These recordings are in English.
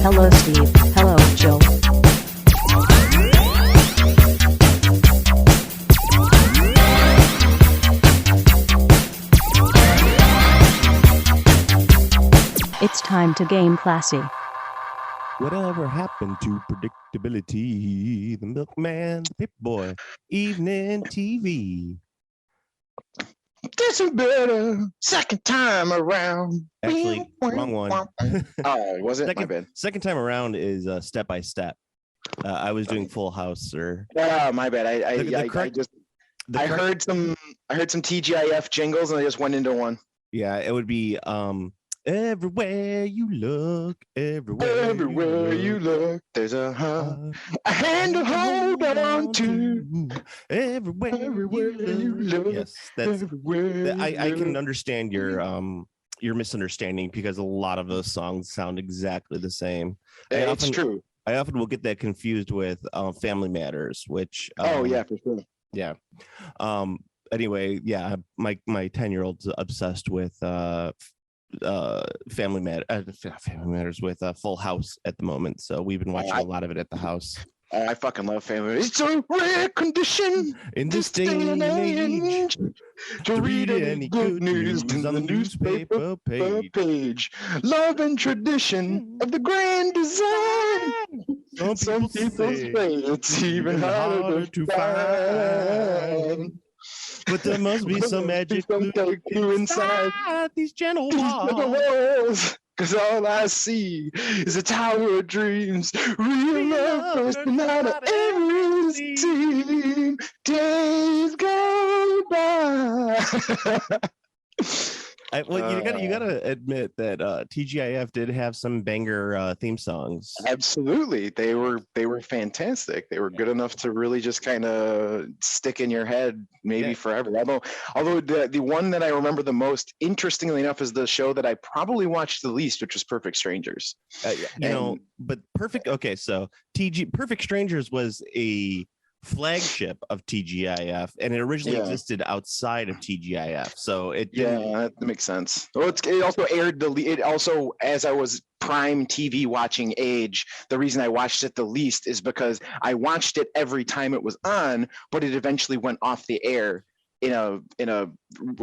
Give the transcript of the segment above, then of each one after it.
Hello, Steve. Hello, Joe. It's time to game classy. Whatever happened to predictability? The milkman, the Pip-Boy, evening TV. This is better. Second time around. Actually, wrong one. Oh, was it? My bad. Second time around is Step by Step. I was doing Full House, sir. Oh, my bad. I heard some TGIF jingles and I just went into one. Yeah, it would be everywhere you look, everywhere you look, there's a hand to hold on to. Everywhere you look. Yes, that's. I can understand your misunderstanding because a lot of those songs sound exactly the same. It's true. I often will get that confused with Family Matters, which yeah, for sure. Yeah. Anyway, yeah, my 10-year-old's obsessed with Family Matters with Full House at the moment, so we've been watching a lot of it at the house. I fucking love Family Matters. It's a rare condition in this day and age to read any good news on the newspaper page. Love and tradition of the grand design. Some people say it's even harder to find. But there must be some magic glue inside these gentle walls. Cause all I see is a tower of dreams. Real love bursting out of every seam. Days go by. You gotta admit that TGIF did have some banger theme songs. Absolutely, they were fantastic. They were good enough to really just kind of stick in your head, maybe forever. Although the one that I remember the most, interestingly enough, is the show that I probably watched the least, which was Perfect Strangers. But Perfect. Okay, so Perfect Strangers was a flagship of TGIF, and it originally existed outside of TGIF, so that makes sense. Well, it also aired it also, as I was prime TV watching age, the reason I watched it the least is because I watched it every time it was on, but it eventually went off the air in a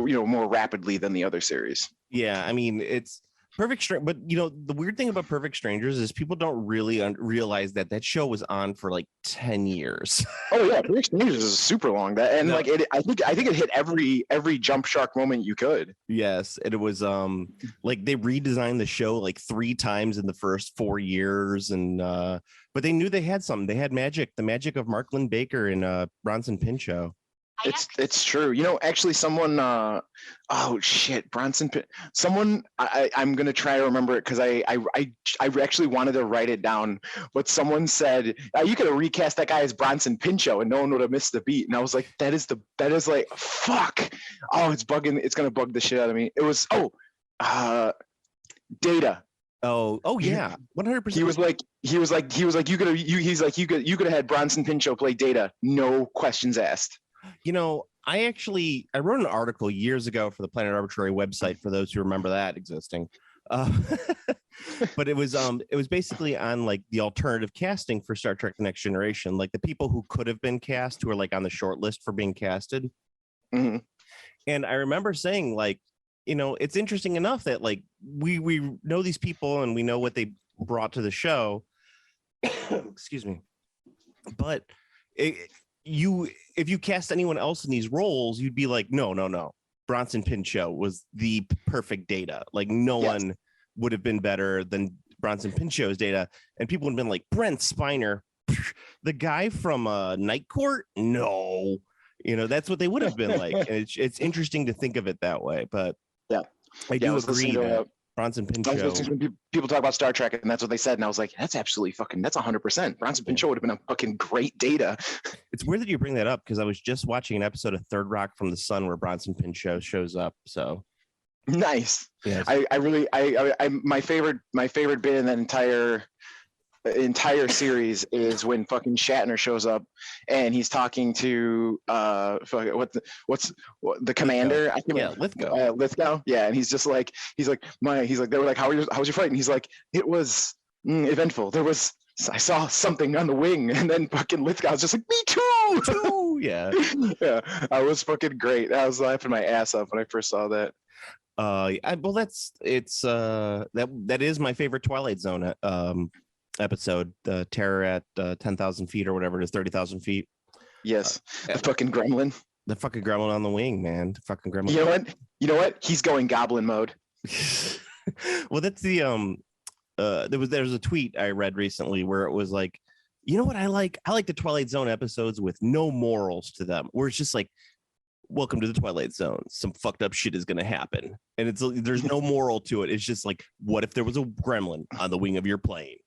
more rapidly than the other series. Yeah, I mean, it's Perfect Stranger, but the weird thing about Perfect Strangers is people don't really realize that show was on for like 10 years. Oh yeah, Perfect Strangers is super long. I think it hit every jump shark moment you could. Yes, and it was like they redesigned the show like 3 times in the first 4 years, and but they knew they had something. They had magic, the magic of Mark Lynn Baker and Bronson Pinchot. It's true. Actually, someone someone I'm gonna try to remember it because I actually wanted to write it down, but someone said you could have recast that guy as Bronson Pinchot and no one would have missed the beat. And I was like, that is like fuck. Oh, it's gonna bug the shit out of me. It was Data. Oh yeah, 100%. He was like you could have had Bronson Pinchot play Data, no questions asked. I wrote an article years ago for the Planet Arbitrary website, for those who remember that existing. But it was basically on like the alternative casting for Star Trek: The Next Generation, like the people who could have been cast, who are like on the short list for being casted. Mm-hmm. And I remember saying, like, it's interesting enough that like we know these people and we know what they brought to the show. Excuse me. But if you cast anyone else in these roles, you'd be like, no. Bronson Pinchot was the perfect Data. Like no one would have been better than Bronson Pinchot's Data. And people would have been like, Brent Spiner, the guy from Night Court? No. That's what they would have been like. And it's interesting to think of it that way. But I do agree that Bronson Pinchot. People talk about Star Trek, and that's what they said, and I was like, "That's absolutely fucking. That's 100%. Bronson Pinchot would have been a fucking great Data." It's weird that you bring that up because I was just watching an episode of Third Rock from the Sun where Bronson Pinchot shows up. So nice. Yes. My favorite bit in that entire series is when fucking Shatner shows up and he's talking to the commander. Lithgow. Lithgow. Yeah, and he's like they were like, how's your fight? And he's like, it was eventful. I saw something on the wing, and then fucking Lithgow was just like, me too. Yeah. Yeah, I was fucking great. I was laughing my ass off when I first saw that. Well, that is my favorite Twilight Zone episode, the Terror at 10,000 feet or whatever it is, 30,000 feet. Yes, the fucking gremlin. The fucking gremlin on the wing, man. The fucking gremlin. You know what? He's going goblin mode. Well, that's the there was a tweet I read recently where it was like, you know what I like the Twilight Zone episodes with no morals to them, where it's just like, welcome to the Twilight Zone, some fucked up shit is gonna happen, and there's no moral to it. It's just like, what if there was a gremlin on the wing of your plane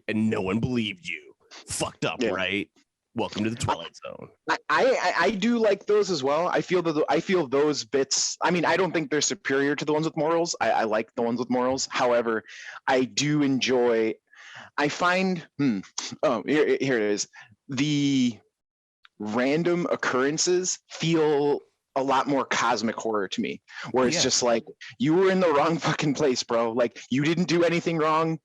and no one believed you? Fucked up, yeah. Right? Welcome to the Twilight Zone. I do like those as well. I feel those bits. I mean, I don't think they're superior to the ones with morals. I like the ones with morals. However, I do enjoy. I find. Oh, here it is. The random occurrences feel a lot more cosmic horror to me, where it's just like, you were in the wrong fucking place, bro. Like, you didn't do anything wrong.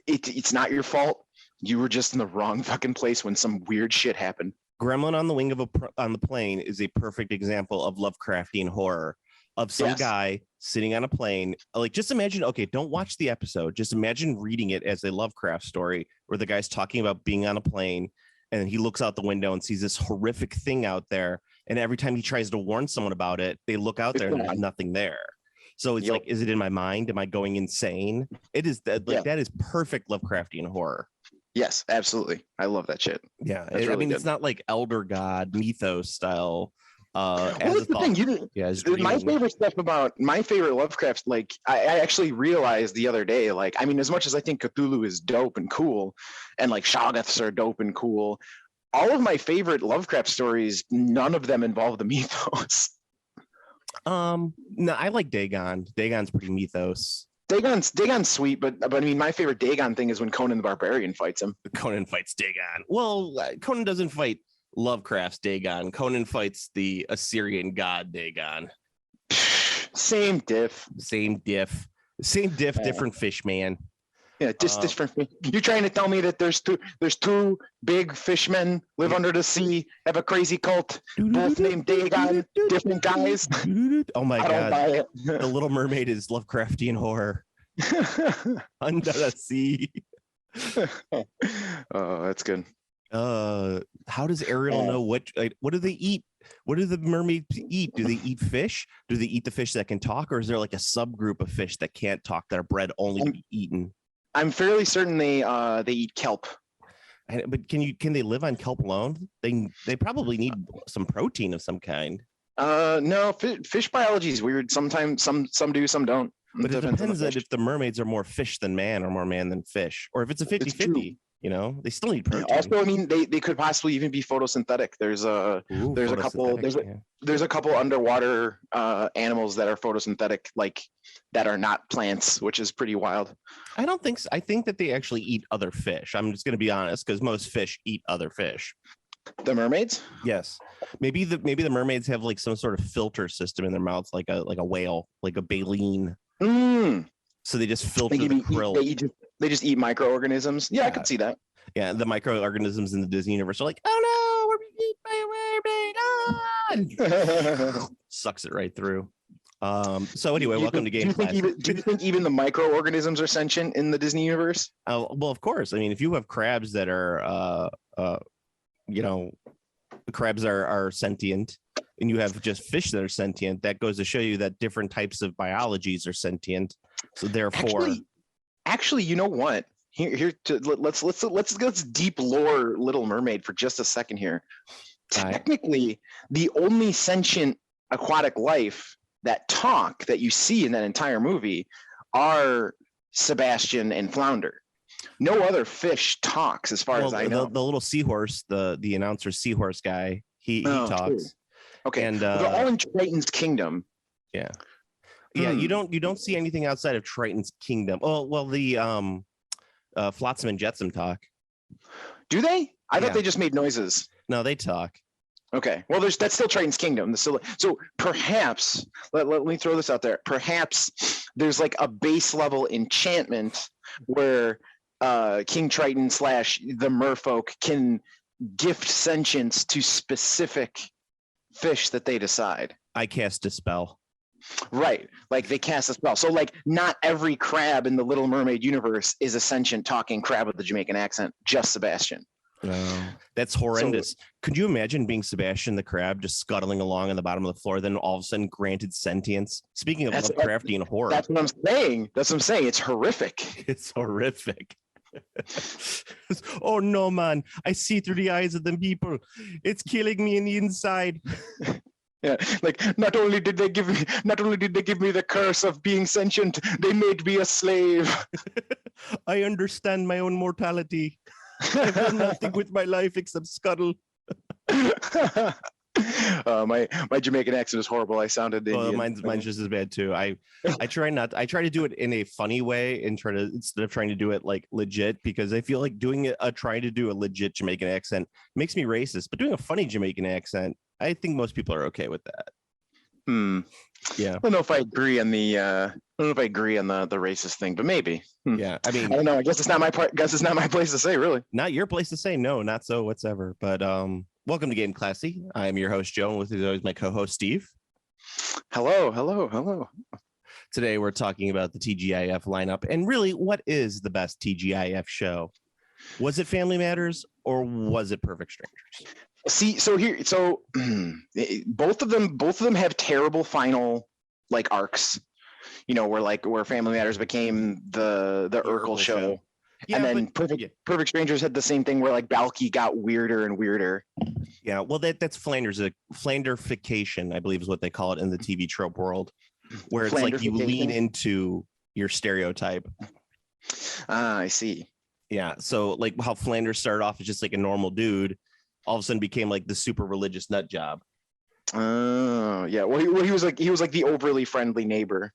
It's not your fault. You were just in the wrong fucking place when some weird shit happened. Gremlin on the wing of on the plane is a perfect example of Lovecraftian horror, of some guy sitting on a plane. Like, just imagine, okay, don't watch the episode. Just imagine reading it as a Lovecraft story where the guy's talking about being on a plane and he looks out the window and sees this horrific thing out there. And every time he tries to warn someone about it, they look out there and there's nothing there. So it's like, is it in my mind? Am I going insane? It is that is perfect Lovecraftian horror. Yes, absolutely. I love that shit. Yeah, really, I mean, it's not like Elder God mythos style. Well, that's the thing. My favorite stuff about my favorite Lovecraft, like I actually realized the other day, like, I mean, as much as I think Cthulhu is dope and cool, and like Shoggoths are dope and cool, all of my favorite Lovecraft stories, none of them involve the mythos. No, I like Dagon. Dagon's pretty mythos. Dagon's sweet, but I mean, my favorite Dagon thing is when Conan the Barbarian fights him. Conan fights Dagon. Well, Conan doesn't fight Lovecraft's Dagon. Conan fights the Assyrian god Dagon. Same diff. Different fish, man. Yeah, just different. You're trying to tell me that there's two big fishmen live under the sea, have a crazy cult, both named Dagon, different guys. Oh my god! The Little Mermaid is Lovecraftian horror. Under the sea. Oh, that's good. How does Ariel know what do they eat? What do the mermaids eat? Do they eat fish? Do they eat the fish that can talk, or is there like a subgroup of fish that can't talk that are bred only to be eaten? I'm fairly certain they eat kelp. But can they live on kelp alone? They probably need some protein of some kind. No, fish biology is weird. Sometimes some do, some don't. But it depends on if the mermaids are more fish than man or more man than fish, or if it's a 50-50. You know, they still need protein. Also, I mean, they could possibly even be photosynthetic. There's a couple underwater animals that are photosynthetic, like that are not plants, which is pretty wild. I don't think so. I think that they actually eat other fish. I'm just going to be honest, because most fish eat other fish. The mermaids? Yes. Maybe the mermaids have like some sort of filter system in their mouths, like a whale, like a baleen. So they just filter the krill. They just eat microorganisms. Yeah, I could see that. Yeah, the microorganisms in the Disney universe are like, oh no, we're being eaten by a mermaid. Sucks it right through. So anyway, welcome to Game Class. Do you think even the microorganisms are sentient in the Disney universe? Well, of course. I mean, if you have crabs that are, crabs are sentient, and you have just fish that are sentient, that goes to show you that different types of biologies are sentient. So therefore, actually, you know what? Let's deep lore Little Mermaid for just a second here. Technically, the only sentient aquatic life that you see in that entire movie are Sebastian and Flounder. No other fish talks, as far as I know. The little seahorse, the announcer seahorse guy, he talks. True. Okay, and they're all in Triton's kingdom. Yeah. Yeah, you don't see anything outside of Triton's kingdom. Well, the Flotsam and Jetsam talk. Do they? I thought they just made noises. No, they talk. Okay. Well, that's still Triton's kingdom. So perhaps let me throw this out there. Perhaps there's like a base level enchantment where King Triton / the merfolk can gift sentience to specific fish that they decide. I cast a spell. Right. Like they cast a spell. So like not every crab in the Little Mermaid universe is a sentient talking crab with a Jamaican accent, just Sebastian. That's horrendous. Could you imagine being Sebastian the crab just scuttling along on the bottom of the floor, then all of a sudden granted sentience? Speaking of Lovecraftian horror. That's what I'm saying. It's horrific. It's horrific. Oh no, man. I see through the eyes of them people. It's killing me in the inside. Yeah, like not only did they give me the curse of being sentient, they made me a slave. I understand my own mortality. I've done nothing with my life except scuttle. My Jamaican accent is horrible. I sounded Indian. Mine's just as bad too. I try to do it in a funny way and instead of trying to do it like legit, because I feel like trying to do a legit Jamaican accent makes me racist, but doing a funny Jamaican accent, I think most people are okay with that. Yeah. I don't know if I agree on the racist thing, but maybe. Yeah. I mean, I don't know. I guess it's not my part. Guess it's not my place to say, really. Not your place to say. No, not so whatsoever. But welcome to Game Classy. I am your host, Joe, and with me is always my co-host, Steve. Hello. Today we're talking about the TGIF lineup, and really, what is the best TGIF show? Was it Family Matters or was it Perfect Strangers? See, so both of them have terrible final like arcs, where Family Matters became the Urkel show. Yeah, and then Perfect Strangers had the same thing where like Balky got weirder and weirder. Yeah, well, that's Flanderification, I believe is what they call it in the TV trope world, where it's like you lean into your stereotype. I see. Yeah, so like how Flanders started off as just like a normal dude, all of a sudden became like the super religious nut job. Oh, yeah. Well, he was like the overly friendly neighbor.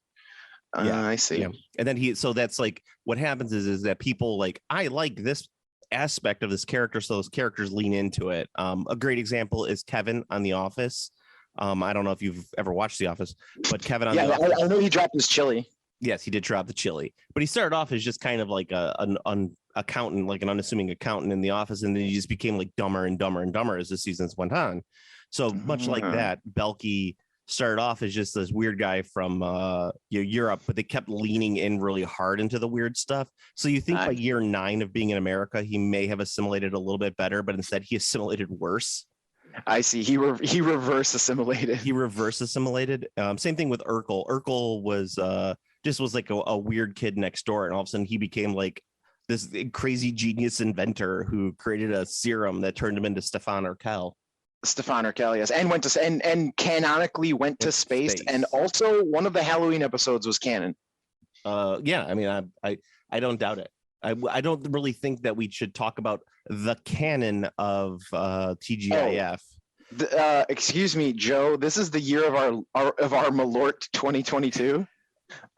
Yeah, I see. Yeah. And then so that's like what happens is that people like, I like this aspect of this character, so those characters lean into it. A great example is Kevin on The Office. I don't know if you've ever watched The Office, but Kevin on The Office. I know he dropped his chili. Yes, he did drop the chili, but he started off as just kind of like an accountant, like an unassuming accountant in the office, and then he just became like dumber and dumber and dumber as the seasons went on. So much like that, Belky started off as just this weird guy from Europe, but they kept leaning in really hard into the weird stuff. So you think by year 9 of being in America, he may have assimilated a little bit better, but instead he assimilated worse. I see. He reverse assimilated. Same thing with Urkel. Urkel was was like a weird kid next door, and all of a sudden he became like this crazy genius inventor who created a serum that turned him into Stefan Urkel. Yes, and went to and canonically went to space, and also one of the Halloween episodes was canon. Yeah, I mean, I don't doubt it. I don't really think that we should talk about the canon of TGIF. Excuse me, Joe. This is the year of our Malort 2022.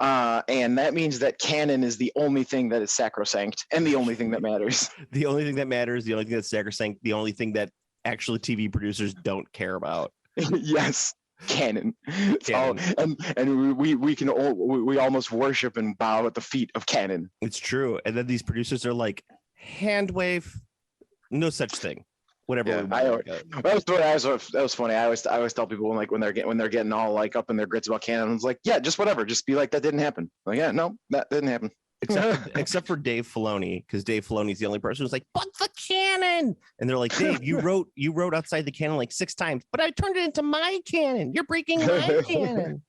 And that means that canon is the only thing that is sacrosanct and the only thing that matters. The only thing that matters, the only thing that's sacrosanct, the only thing that actually TV producers don't care about. Yes, canon. And we almost worship and bow at the feet of canon. It's true. And then these producers are like, hand wave, no such thing. Whatever. Yeah, that was funny. I always tell people when they're getting all like up in their grits about canon, it's like, yeah, just whatever, just be like that didn't happen. Like, yeah, no, that didn't happen. Except for Dave Filoni, because Dave Filoni's the only person who's like, but the canon, and they're like, Dave, you wrote outside the canon like 6 times, but I turned it into my canon. You're breaking my canon.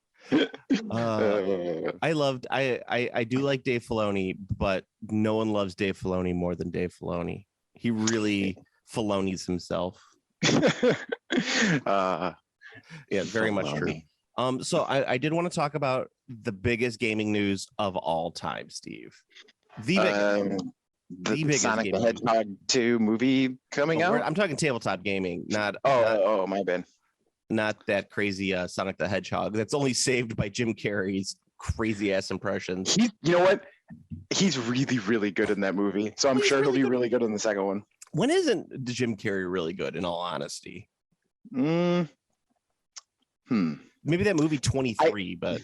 I do like Dave Filoni, but no one loves Dave Filoni more than Dave Filoni. He really Filoni's himself. Yeah, very much true. So I did want to talk about the biggest gaming news of all time, Steve. The biggest Sonic the Hedgehog 2 movie coming out. I'm talking tabletop gaming, not my bad. Not that crazy Sonic the Hedgehog. That's only saved by Jim Carrey's crazy ass impressions. You know what? He's really, really good in that movie. So I'm sure he'll be really good in the second one. When isn't Jim Carrey really good, in all honesty? Maybe that movie 23, but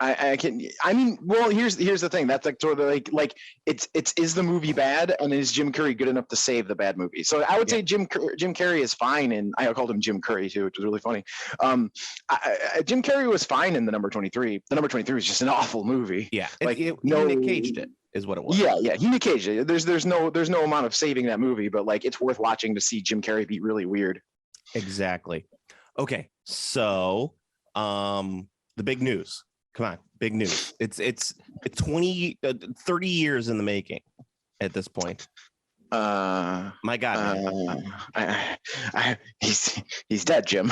I can. I mean, well, here's the thing. That's like sort of like it's is the movie bad, and is Jim Carrey good enough to save the bad movie? So I would say Jim Carrey is fine, and I called him Jim Curry too, which was really funny. Jim Carrey was fine in the number 23. The number 23 was just an awful movie. Yeah, like Nick caged it is what it was. Yeah, he Nick caged it. There's no amount of saving that movie, but like it's worth watching to see Jim Carrey be really weird. Exactly. Okay, so the big news. Come on, big news. It's 30 years in the making at this point. My God, he's dead, Jim.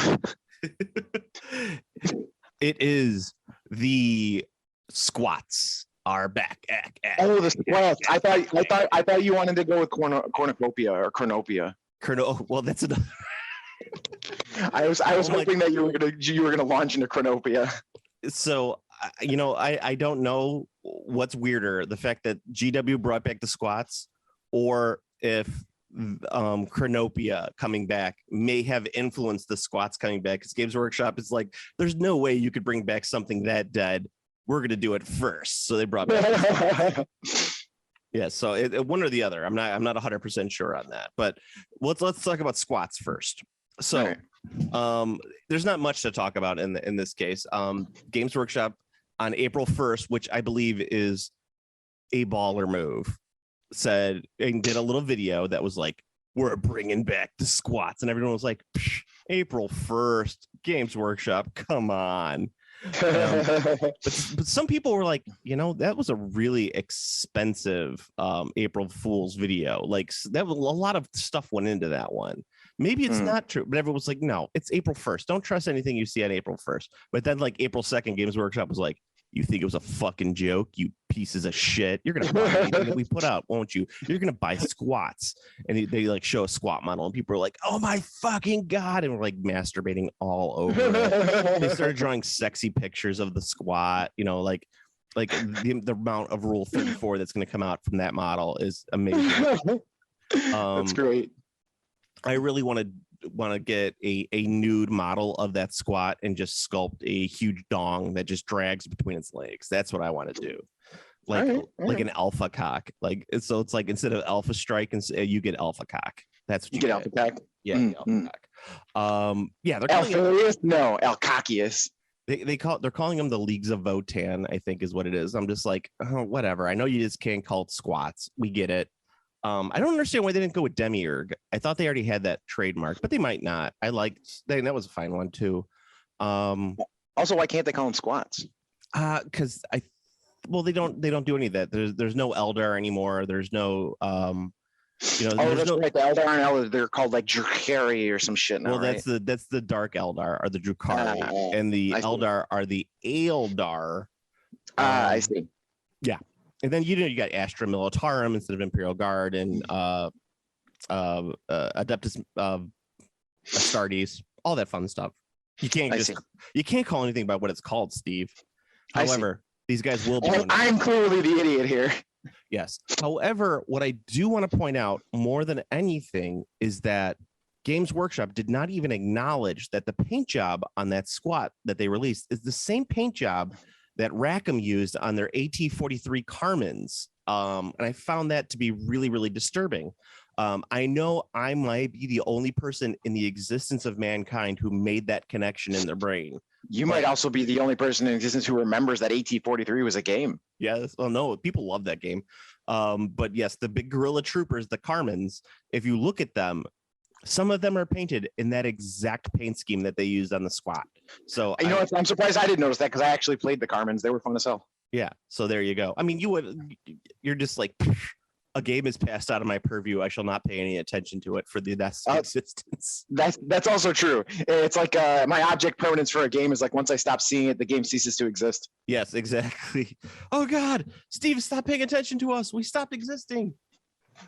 It is the squats are back. Oh, the squats. I thought you wanted to go with Chronopia or Chronopia. Well, that's another. I was hoping that you were gonna launch into Chronopia. So I don't know what's weirder, the fact that GW brought back the squats, or if Chronopia coming back may have influenced the squats coming back, because Games Workshop is like, there's no way you could bring back something that dead. We're gonna do it first, so they brought back. Yeah, so one or the other. I'm not 100% sure on that, but let's talk about squats first. So there's not much to talk about in this case. Games Workshop on April 1st, which I believe is a baller move, said and did a little video that was like, we're bringing back the squats, and everyone was like, April 1st, Games Workshop, come on. But some people were like, that was a really expensive April Fool's video. Like, that was a lot of stuff went into that one. Maybe it's not true, but everyone was like, no, it's April 1st. Don't trust anything you see on April 1st. But then like April 2nd, Games Workshop was like, you think it was a fucking joke, you pieces of shit? You're gonna buy anything that we put out, won't you? You're gonna buy squats. And they like show a squat model, and people are like, oh my fucking God, and we're like masturbating all over it. They started drawing sexy pictures of the squat, like the amount of Rule 34 that's gonna come out from that model is amazing. That's great. I really want to get a nude model of that squat and just sculpt a huge dong that just drags between its legs. That's what I want to do. Like an alpha cock. Like, so it's like, instead of alpha strike, and you get alpha cock. That's what you get. Alpha cock. Yeah, alpha cock. Yeah, they're Alcockius. They're calling them the Leagues of Votan, I think is what it is. I'm just like, oh, whatever. I know you just can't call it squats. We get it. I don't understand why they didn't go with Demiurge. I thought they already had that trademark, but they might not. That was a fine one too. Also, why can't they call them squats? Because they don't do any of that. There's no Eldar anymore. There's no that's right. The Eldar and Eldar, they're called like Drukhari or some shit now. Well, that's the Dark Eldar, or the Drukhari, and the Eldar are the Aeldar. I see. Yeah. And then you got Astra Militarum instead of Imperial Guard, and Adeptus Astartes, all that fun stuff. You can't call anything by what it's called, Steve. However, these guys will be. I'm clearly the idiot here. Yes. However, what I do want to point out more than anything is that Games Workshop did not even acknowledge that the paint job on that squat that they released is the same paint job that Rackham used on their AT-43 Carmins. And I found that to be really, really disturbing. I know I might be the only person in the existence of mankind who made that connection in their brain. You might also be the only person in existence who remembers that AT-43 was a game. Yes. Well, no, people love that game. But yes, the big gorilla troopers, the Carmins, if you look at them, some of them are painted in that exact paint scheme that they used on the squat. So I'm surprised I didn't notice that, because I actually played the Carmins. They were fun as hell. Yeah. So there you go. I mean, you're just like, a game is passed out of my purview. I shall not pay any attention to it for the next existence. That's also true. It's like my object permanence for a game is like, once I stop seeing it, the game ceases to exist. Yes, exactly. Oh God, Steve, stop paying attention to us. We stopped existing.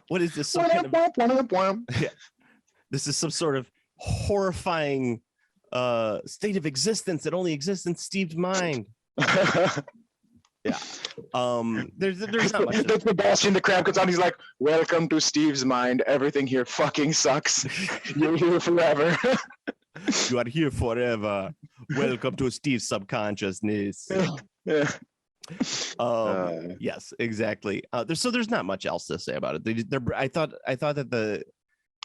What is this? Yeah. This is some sort of horrifying state of existence that only exists in Steve's mind. Yeah. There's not much. That's Sebastian the Crab comes on. He's like, welcome to Steve's mind. Everything here fucking sucks. You're here forever. You are here forever. Welcome to Steve's subconsciousness. Yeah. Yes, exactly. There's not much else to say about it. I thought that the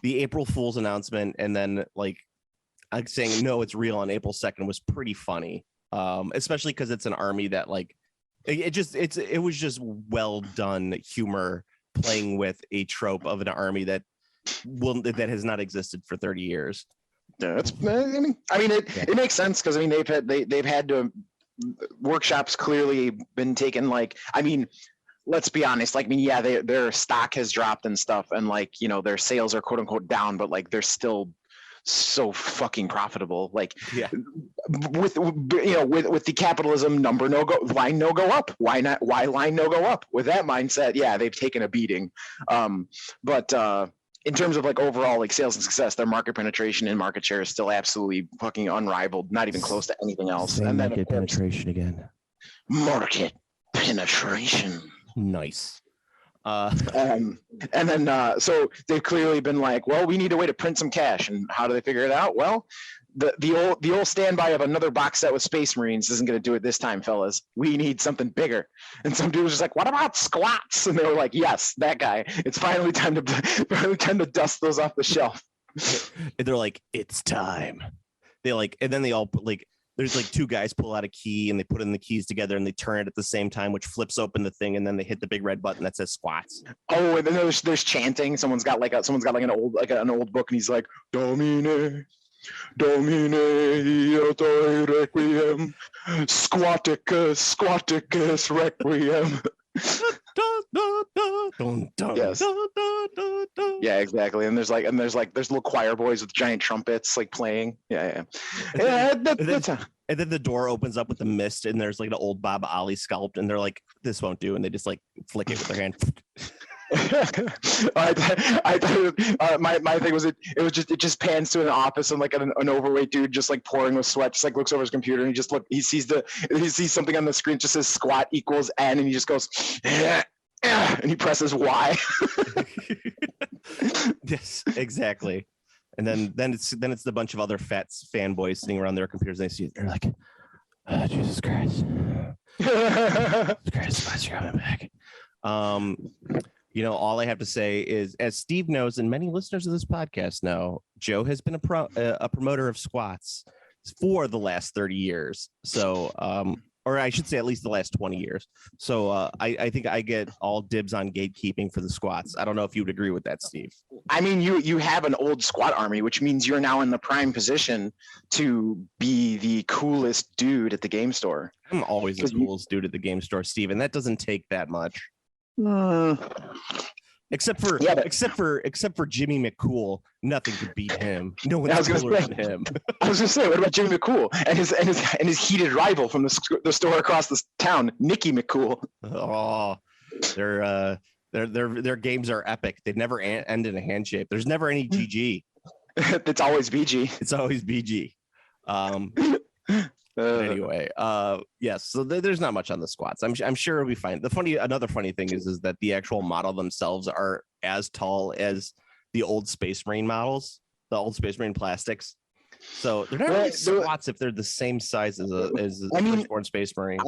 April Fool's announcement and then like saying no, it's real on April 2nd was pretty funny. Especially because it's an army that like it was just well done humor playing with a trope of an army that has not existed for 30 years. Yeah, it makes sense because I mean they've had to workshops clearly been taken let's be honest, their stock has dropped and stuff, and their sales are quote unquote down, but they're still so fucking profitable. With the capitalism line no go up. Why not? Why line no go up? With that mindset, yeah, they've taken a beating. But in terms of overall sales and success, their market penetration and market share is still absolutely fucking unrivaled, not even close to anything else. Same and then market penetration again. Market penetration. Nice. So they've clearly been well, we need a way to print some cash. And how do they figure it out? Well, the old standby of another box set with Space Marines isn't going to do it this time, fellas. We need something bigger. And some dude was just what about squats? And they were like, yes, that guy. It's finally time to dust those off the shelf. And they're like, it's time. And then they all there's two guys pull out a key and they put in the keys together and they turn it at the same time, which flips open the thing, and then they hit the big red button that says squats. Oh, and then there's chanting. Someone's got an old book, and he's like, Domine requiem, squaticus requiem. Yes. Yeah, exactly. And there's little choir boys with giant trumpets playing. Yeah. And then the door opens up with the mist, and there's an old Bob Ollie sculpt, and they're like, this won't do, and they just flick it with their hand. My thing was it just pans to an office, and an overweight dude just pouring with sweat just looks over his computer, and he sees something on the screen, just says squat equals N, and he just goes and he presses Y. Yes, exactly. And then it's the bunch of other fanboys sitting around their computers, and they're like, oh, Jesus Christ. Christ, you're coming back. All I have to say is, as Steve knows, and many listeners of this podcast know, Joe has been a promoter of squats for the last 30 years. So, or I should say at least the last 20 years. So I think I get all dibs on gatekeeping for the squats. I don't know if you would agree with that, Steve. I mean, you have an old squat army, which means you're now in the prime position to be the coolest dude at the game store. I'm always the coolest dude at the game store, Steve, and that doesn't take that much. Except for Jimmy McCool, nothing could beat him. No one's cooler than him. I was gonna say, what about Jimmy McCool and his heated rival from the store across the town, Nicky McCool? Oh, their games are epic. They never end in a handshake. There's never any GG. It's always BG. It's always BG. Anyway, yes. So there's not much on the squats. I'm sure it'll be fine. Another funny thing is that the actual model themselves are as tall as the old Space Marine models, the old Space Marine plastics. So they're not really squats if they're the same size as the firstborn Space Marine.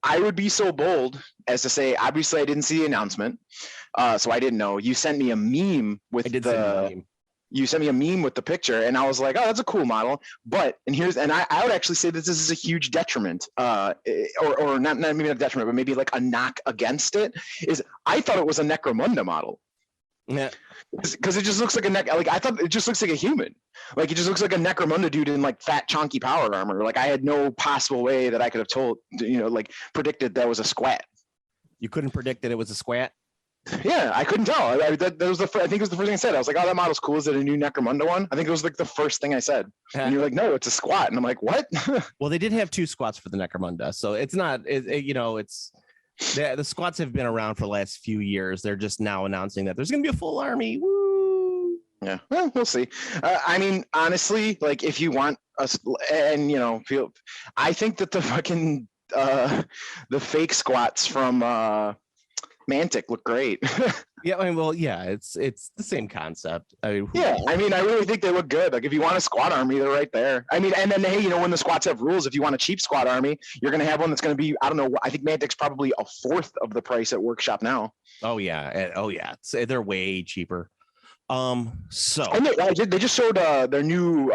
I would be so bold as to say, obviously I didn't see the announcement, so I didn't know. You sent me a meme with You sent me a meme with the picture, and I was like, oh, that's a cool model. But, I would actually say that this is a huge detriment, or not maybe not a detriment, but maybe a knock against it, is I thought it was a Necromunda model. Yeah. Because it just looks like I thought it just looks like a human. It just looks like a Necromunda dude in fat, chunky power armor. I had no possible way that I could have predicted that was a squat. You couldn't predict that it was a squat? Yeah, I couldn't tell. That was I think it was the first thing I said. I was like, "Oh, that model's cool. Is it a new Necromunda one?" I think it was the first thing I said. And you're like, "No, it's a squat." And I'm like, "What?" Well, they did have 2 squats for the Necromunda, so it's not. It's the squats have been around for the last few years. They're just now announcing that there's going to be a full army. Woo! Yeah, well, we'll see. I mean, honestly, if you want us, and I think that the fucking the fake squats from Mantic look great. Yeah, I mean, well, yeah, it's the same concept. I mean, Yeah, I mean, I really think they look good. Like if you want a squad army, they're right there. I mean, and then hey, when the squads have rules, if you want a cheap squad army, you're gonna have one that's gonna be, I don't know, I think Mantic's probably a fourth of the price at Workshop now. oh yeah, they're way cheaper. So And they just showed their new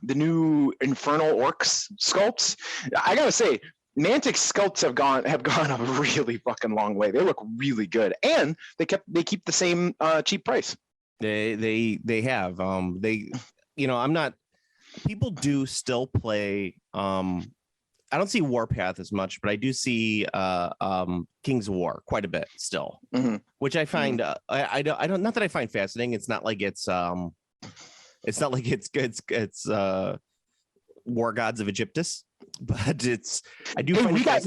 the new Infernal Orcs sculpts. I gotta say, Mantic sculpts have gone a really fucking long way. They look really good, and they keep the same cheap price. they have I'm not. People do still play. I don't see Warpath as much, but I do see King's War quite a bit still, which I find I don't not that I find fascinating. It's not like it's War Gods of Egyptus, but I do. Hey, we got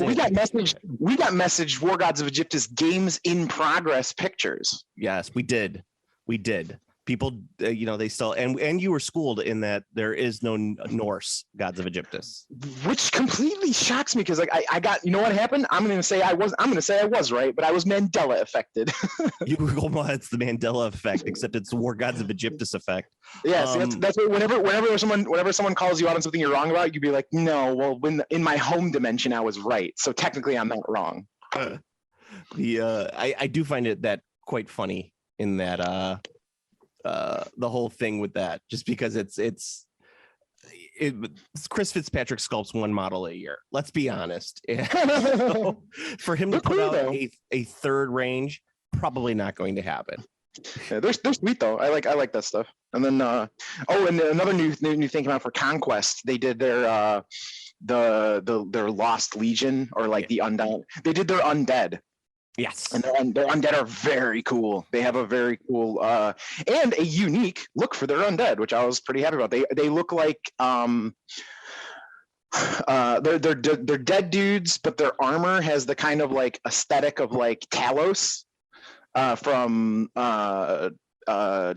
messaged War Gods of Egyptus games in progress pictures. Yes, we did. People, they still and you were schooled in that there is no Norse gods of Egyptus, which completely shocks me because like I got what happened. I'm gonna say I was right, but I was Mandela affected. It's the Mandela effect, except it's the War Gods of Egyptus effect. Yeah, that's what, whenever someone calls you out on something you're wrong about, you'd be like, no, well, when in my home dimension I was right, so technically I'm not wrong. I do find it that quite funny in that the whole thing with that, just because it's Chris Fitzpatrick sculpts one model a year. Let's be honest. So for him to put out a third range, probably not going to happen. Yeah, they're sweet though. I like that stuff. And then and another new thing came out for Conquest. They did their their Lost Legion, or like the Undead. They did their Undead. Yes, and their Undead are very cool. They have a very cool and a unique look for their Undead, which I was pretty happy about. They look like they're dead dudes, but their armor has the kind of like aesthetic of like Talos from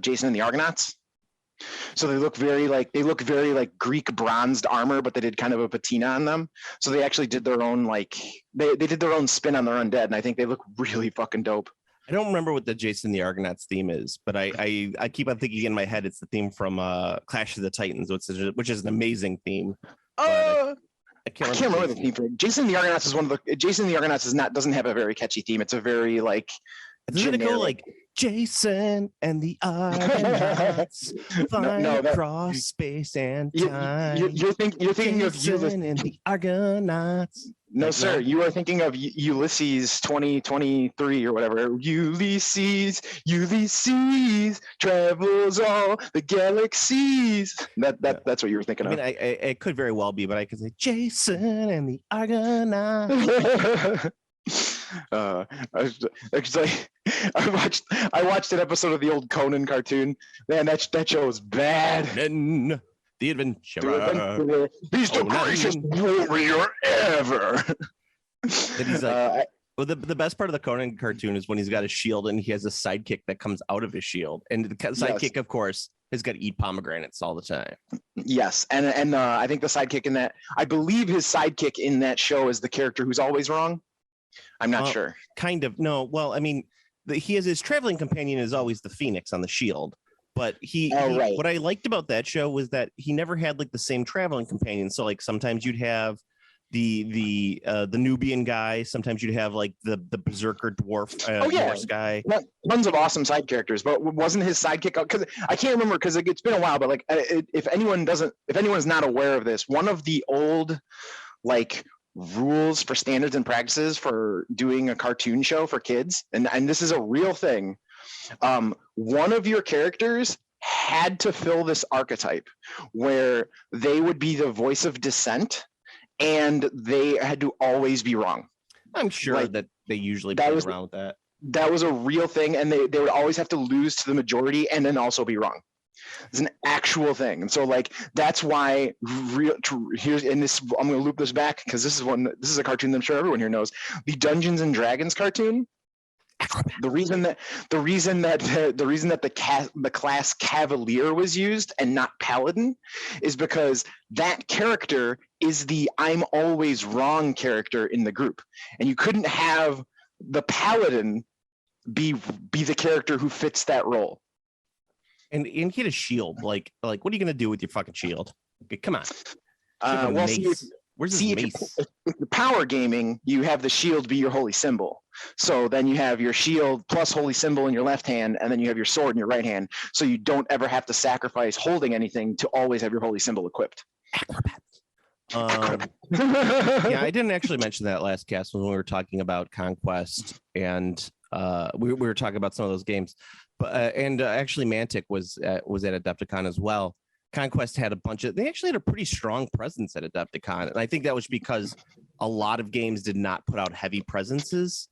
Jason and the Argonauts. So they look very like Greek bronzed armor, but they did kind of a patina on them. So they actually did their own they did their own spin on their Undead, and I think they look really fucking dope. I don't remember what the Jason and the Argonauts theme is, but I keep on thinking in my head it's the theme from Clash of the Titans, which is an amazing theme. I can't remember the theme for it. Jason and the Argonauts is doesn't have a very catchy theme. It's a very like. Doesn't it go like Jason and the Argonauts flying across space and time? You're thinking of Jason and the Argonauts. No, sir. You are thinking of Ulysses 2023 or whatever. Ulysses travels all the galaxies. That's what you were thinking of. I mean, it could very well be, but I could say Jason and the Argonauts. I watched an episode of the old Conan cartoon. Man, that show was bad. Then the adventure. He's the greatest warrior ever. He's like, well, the best part of the Conan cartoon is when he's got a shield and he has a sidekick that comes out of his shield, and the sidekick, of course, has got to eat pomegranates all the time. Yes, and I think the sidekick in that, I believe his sidekick in that show is the character who's always wrong. I'm not sure. Kind of. No. Well, I mean, he has his traveling companion is always the Phoenix on the shield, but right. What I liked about that show was that he never had like the same traveling companion. So like sometimes you'd have the Nubian guy, sometimes you'd have like the berserker dwarf Norse guy. Tons of awesome side characters, but wasn't his sidekick? Because I can't remember, because it's been a while. But like, if anyone's not aware of this, one of the old like rules for standards and practices for doing a cartoon show for kids, and this is a real thing, one of your characters had to fill this archetype where they would be the voice of dissent, and they had to always be wrong. I'm sure that they usually play around with that. That was a real thing, and they would always have to lose to the majority and then also be wrong. It's an actual thing. And so like that's why here's, and this, I'm going to loop this back because this is a cartoon that I'm sure everyone here knows, the Dungeons and Dragons cartoon. The reason that the class Cavalier was used and not Paladin is because that character is the I'm always wrong character in the group, and you couldn't have the paladin be the character who fits that role. And get a shield. Like what are you gonna do with your fucking shield? Okay, come on. Where's this mace? If you're power gaming, you have the shield be your holy symbol. So then you have your shield plus holy symbol in your left hand, and then you have your sword in your right hand. So you don't ever have to sacrifice holding anything to always have your holy symbol equipped. Yeah, I didn't actually mention that last cast when we were talking about Conquest, and we were talking about some of those games. But actually, Mantic was at Adepticon as well. Conquest had they actually had a pretty strong presence at Adepticon, and I think that was because a lot of games did not put out heavy presences.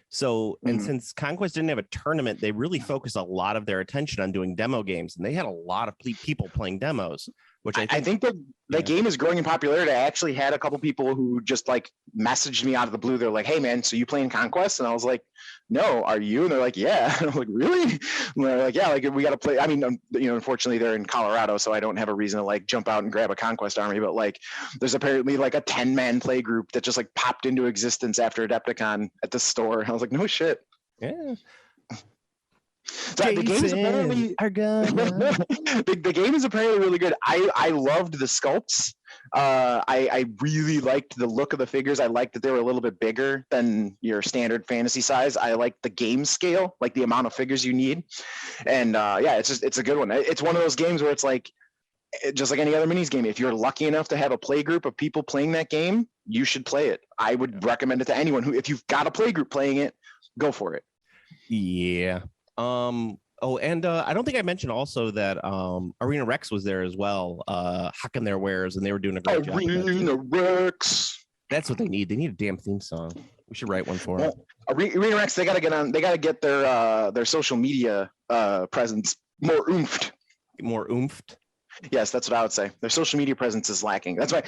So, and since Conquest didn't have a tournament, they really focused a lot of their attention on doing demo games, and they had a lot of people playing demos, which I think that game is growing in popularity. I actually had a couple people who just like messaged me out of the blue. They're like, "Hey man, so you playing Conquest?" And I was like, "No, are you?" And they're like, "Yeah." And I'm like, "Really?" And they're like, "Yeah, like we got to play." I mean, unfortunately they're in Colorado, so I don't have a reason to like jump out and grab a Conquest army, but like there's apparently like a 10-man play group that just like popped into existence after Adepticon at the store. And I was like, "No shit." Yeah. So the game is apparently the game is apparently really good. I loved the sculpts. I really liked the look of the figures. I liked that they were a little bit bigger than your standard fantasy size. I liked the game scale, like the amount of figures you need. And yeah, it's a good one. It's one of those games where it's like just like any other minis game. If you're lucky enough to have a play group of people playing that game, you should play it. I would recommend it to anyone if you've got a play group playing it, go for it. Yeah. And I don't think I mentioned also that Arena Rex was there as well, hucking their wares, and they were doing a great job. Arena Rex. That's what they need. They need a damn theme song. We should write one for them. Arena Rex, they got to get on. They got to get their social media presence more oomphed. More oomphed. Yes, that's what I would say. Their social media presence is lacking. That's why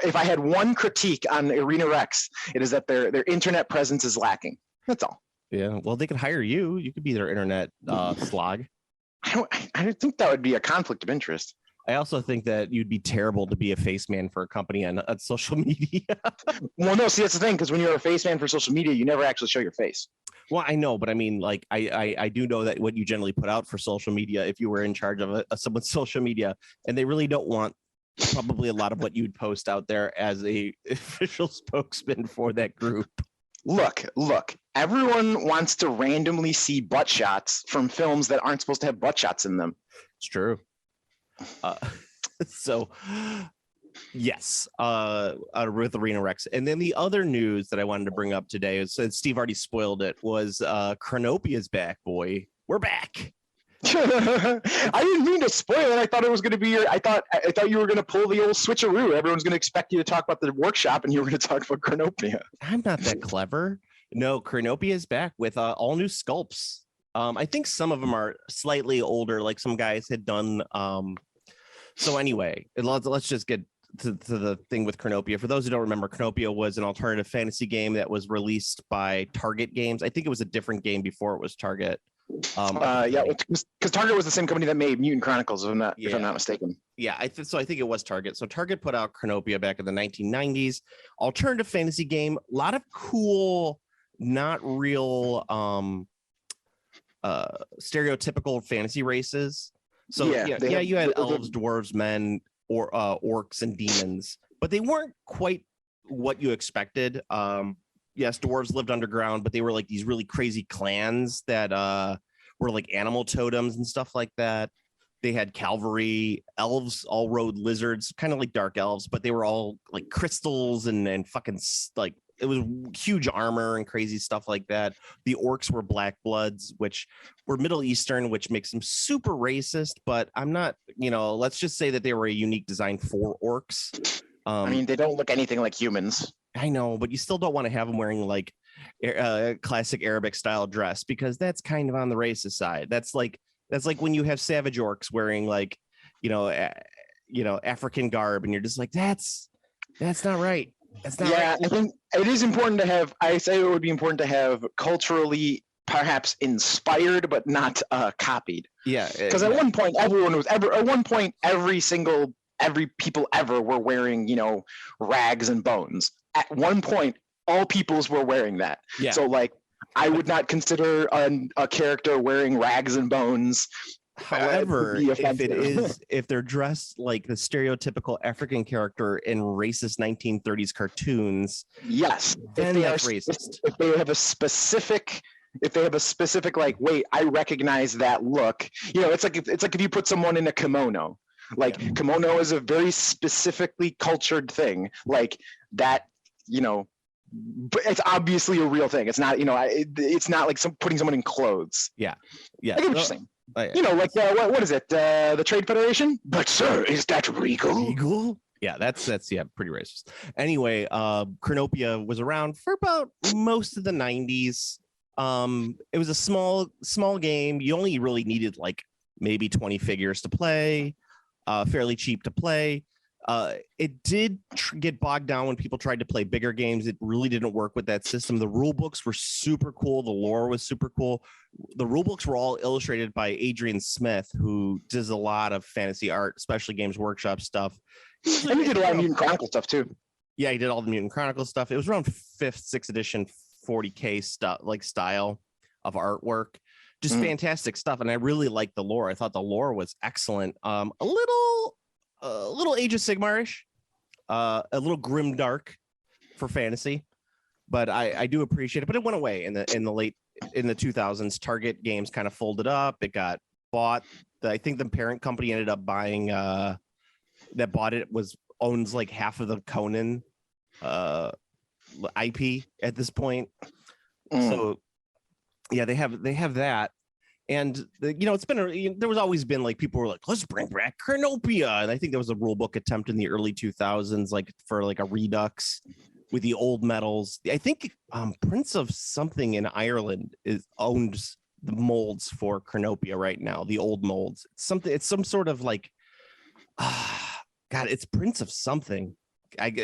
if I had one critique on Arena Rex, it is that their internet presence is lacking. That's all. Yeah, well, they could hire you. You could be their internet slog. I don't think that would be a conflict of interest. I also think that you'd be terrible to be a face man for a company on social media. Well, no, see, that's the thing, because when you're a face man for social media, you never actually show your face. Well, I know, but I mean, like, I do know that what you generally put out for social media, if you were in charge of someone's social media, and they really don't want probably a lot of what you'd post out there as a official spokesman for that group. Look, everyone wants to randomly see butt shots from films that aren't supposed to have butt shots in them. It's true. So yes, with Arena Rex. And then the other news that I wanted to bring up today is, since Steve already spoiled it, was Chronopia's back, boy. We're back. I didn't mean to spoil it. I thought it was going to be I thought you were going to pull the old switcheroo. Everyone's going to expect you to talk about the workshop, and you were going to talk about Chronopia. I'm not that clever. No, Chronopia is back with all new sculpts. I think some of them are slightly older, like some guys had done. So anyway, let's just get to the thing with Chronopia. For those who don't remember, Chronopia was an alternative fantasy game that was released by Target Games. I think it was a different game before it was Target. Yeah, because Target was the same company that made Mutant Chronicles, if I'm not mistaken. Yeah, I think it was Target. So Target put out Chronopia back in the 1990s. Alternative fantasy game, a lot of cool, not real stereotypical fantasy races. So you had elves, dwarves, men, or orcs and demons, but they weren't quite what you expected. Yes, dwarves lived underground, but they were like these really crazy clans that were like animal totems and stuff like that. They had cavalry. Elves all rode lizards, kind of like dark elves, but they were all like crystals and fucking like, it was huge armor and crazy stuff like that. The orcs were black bloods, which were Middle Eastern, which makes them super racist, but I'm not, let's just say that they were a unique design for orcs. I mean, they don't look anything like humans. I know, but you still don't want to have them wearing like classic Arabic style dress, because that's kind of on the racist side. That's like when you have savage orcs wearing like, African garb, and you're just like, that's not right. That's not right. I think it is important to have. I say it would be important to have culturally perhaps inspired, but not copied. Yeah, because at one point every people ever were wearing rags and bones. At one point, all peoples were wearing that. Yeah. So like, I would not consider a character wearing rags and bones. However, be if it offensive. is, if they're dressed like the stereotypical African character in racist 1930s cartoons, Yes, then that's racist. if they have a specific, like, wait, I recognize that look. You know, it's like if you put someone in a kimono. Like, Yeah. kimono is a very specifically cultured thing. Like that, you know, but it's obviously a real thing. It's not, you know, it's not like putting someone in clothes. Yeah. Like, interesting. Yeah. You know, like what is it? The Trade Federation? But sir, is that legal? Legal? Yeah, that's yeah, pretty racist. Anyway, Chronopia was around for about most of the 90s. It was a small game. You only really needed like maybe 20 figures to play, fairly cheap to play. It did get bogged down when people tried to play bigger games. It really didn't work with that system. The rule books were super cool. The lore was super cool. The rule books were all illustrated by Adrian Smith, who does a lot of fantasy art, especially Games Workshop stuff. And he did a lot of Mutant Chronicle stuff too. Yeah, he did all the Mutant Chronicle stuff. It was around 5th, 6th edition, 40K stuff, like style of artwork. Just fantastic stuff. And I really liked the lore. I thought the lore was excellent. A little Age of Sigmar-ish, a little grim dark for fantasy, but I do appreciate it. But it went away in the 2000s. Target Games kind of folded up. It got bought. I think the parent company ended up buying that bought it owns like half of the Conan IP at this point. So yeah, they have that. And it's been there was always been like people were like, let's bring back Chronopia, and I think there was a rule book attempt in the early 2000s, like for like a redux with the old medals. I think Prince of something in Ireland owns the molds for Chronopia right now, the old molds. It's some sort of like, God, it's Prince of something.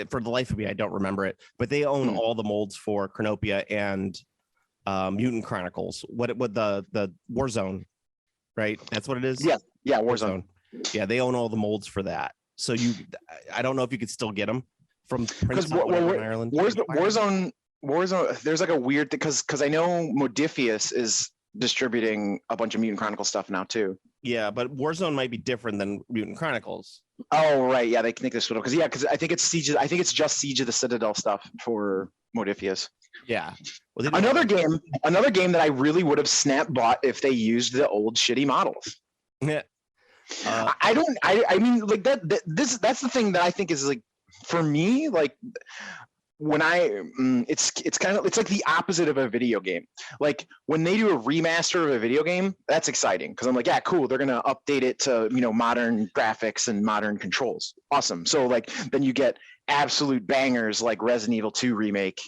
For the life of me, I don't remember it, but they own all the molds for Chronopia and Mutant Chronicles. What the Warzone, right? That's what it is. Yeah, Warzone. Yeah, they own all the molds for that. So I don't know if you could still get them from Prince of Ireland. Warzone. There's like a weird thing because I know Modifius is distributing a bunch of Mutant Chronicle stuff now too. Yeah, but Warzone might be different than Mutant Chronicles. Oh right, yeah, they can make this little because I think it's Siege. I think it's just Siege of the Citadel stuff for Modifius. Yeah. Well, another game that I really would have snap bought if they used the old shitty models. Yeah. I mean, like that's the thing that I think is like, for me, like when it's like the opposite of a video game. Like when they do a remaster of a video game, that's exciting because I'm like, yeah, cool. They're gonna update it to modern graphics and modern controls. Awesome. So like then you get absolute bangers like Resident Evil 2 remake,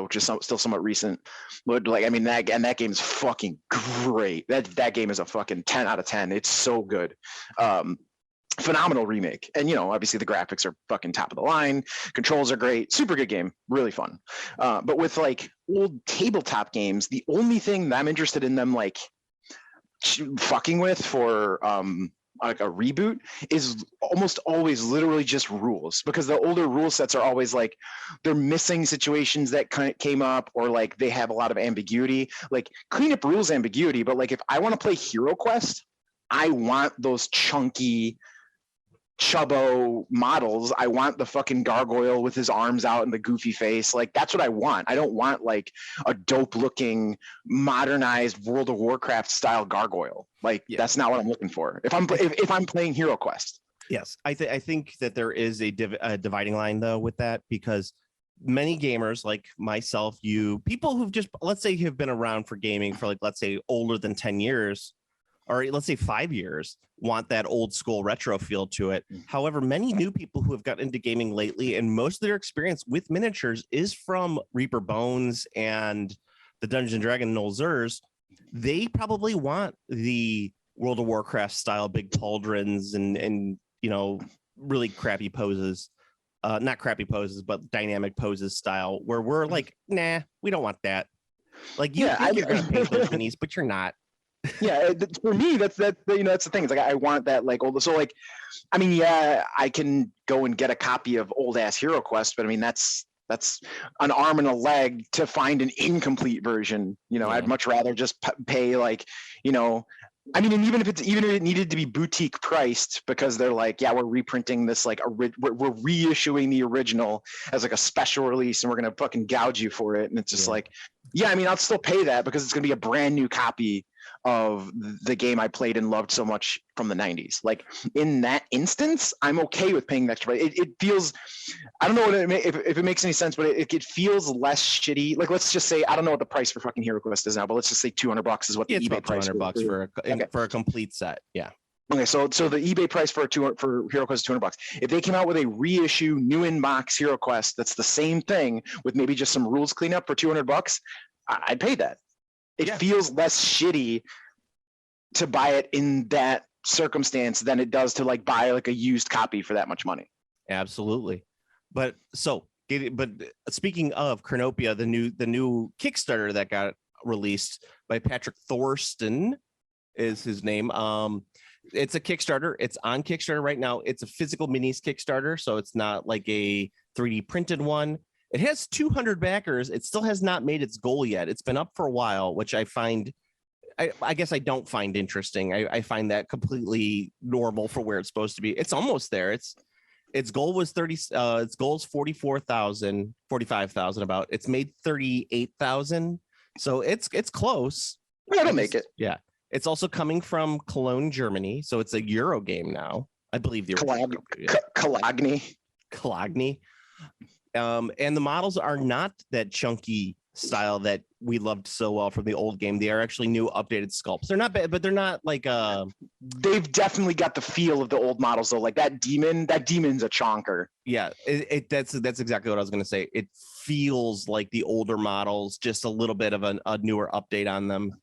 which is still somewhat recent. But like, I mean, that game's fucking great. That game is a fucking 10 out of 10. It's so good. Phenomenal remake. And obviously the graphics are fucking top of the line. Controls are great. Super good game. Really fun. But with like old tabletop games, the only thing that I'm interested in them like fucking with for like a reboot is almost always literally just rules, because the older rule sets are always like they're missing situations that came up, or like they have a lot of ambiguity. Like clean up rules ambiguity, but like if I want to play Hero Quest, I want those chunky chubbo models. I want the fucking gargoyle with his arms out and the goofy face. Like that's what I want. I don't want like a dope looking modernized World of Warcraft style gargoyle. Like that's not what I'm looking for if I'm playing Hero Quest. Yes, I think that there is a dividing line though with that, because many gamers like myself, people who've just, let's say, have been around for gaming for like, let's say, older than 10 years, or let's say 5 years, want that old school retro feel to it. However, many new people who have gotten into gaming lately, and most of their experience with miniatures is from Reaper Bones and the Dungeons and Dragons Noel Zers, they probably want the World of Warcraft style big pauldrons and really crappy poses. Not crappy poses, but dynamic poses style, where we're like, nah, we don't want that. Like you're gonna paint those minis, but you're not. Yeah, for me, that's the thing. It's like I want that like old. So like, I mean, yeah, I can go and get a copy of old ass Hero Quest, but I mean that's That's an arm and a leg to find an incomplete version. I'd much rather just pay like, I mean, and even if it needed to be boutique priced, because they're like, yeah, we're reprinting this, like we're reissuing the original as like a special release, and we're gonna fucking gouge you for it. And it's just like, yeah, I mean, I'll still pay that because it's gonna be a brand new copy of the game I played and loved so much from the 90s. Like in that instance, I'm okay with paying the extra. It feels, I don't know if it makes any sense, but it feels less shitty. Like, let's just say, I don't know what the price for fucking Hero Quest is now, but let's just say $200 is what the eBay price is. $200 for a complete set. Yeah. Okay, so the eBay price for Hero Quest is $200. If they came out with a reissue, new in-box Hero Quest that's the same thing with maybe just some rules cleanup for $200, I'd pay that. It feels less shitty to buy it in that circumstance than it does to like buy like a used copy for that much money. Absolutely. But speaking of Chronopia, the new Kickstarter that got released by Patrick Thorsten is his name. It's a Kickstarter. It's on Kickstarter right now. It's a physical minis Kickstarter, so it's not like a 3D printed one. It has 200 backers. It still has not made its goal yet. It's been up for a while, which I find, I guess I don't find interesting. I find that completely normal for where it's supposed to be. It's almost there. Its goal was 30. Its goal is 45,000 about. It's made 38,000, so it's close. Yeah, it'll make it. Yeah, it's also coming from Cologne, Germany, so it's a Euro game now. I believe the Cologne. And the models are not that chunky style that we loved so well from the old game. They are actually new updated sculpts. They're not bad, but they're not like they've definitely got the feel of the old models though. Like that demon's a chonker. Yeah, that's exactly what I was going to say. It feels like the older models, just a little bit of a newer update on them.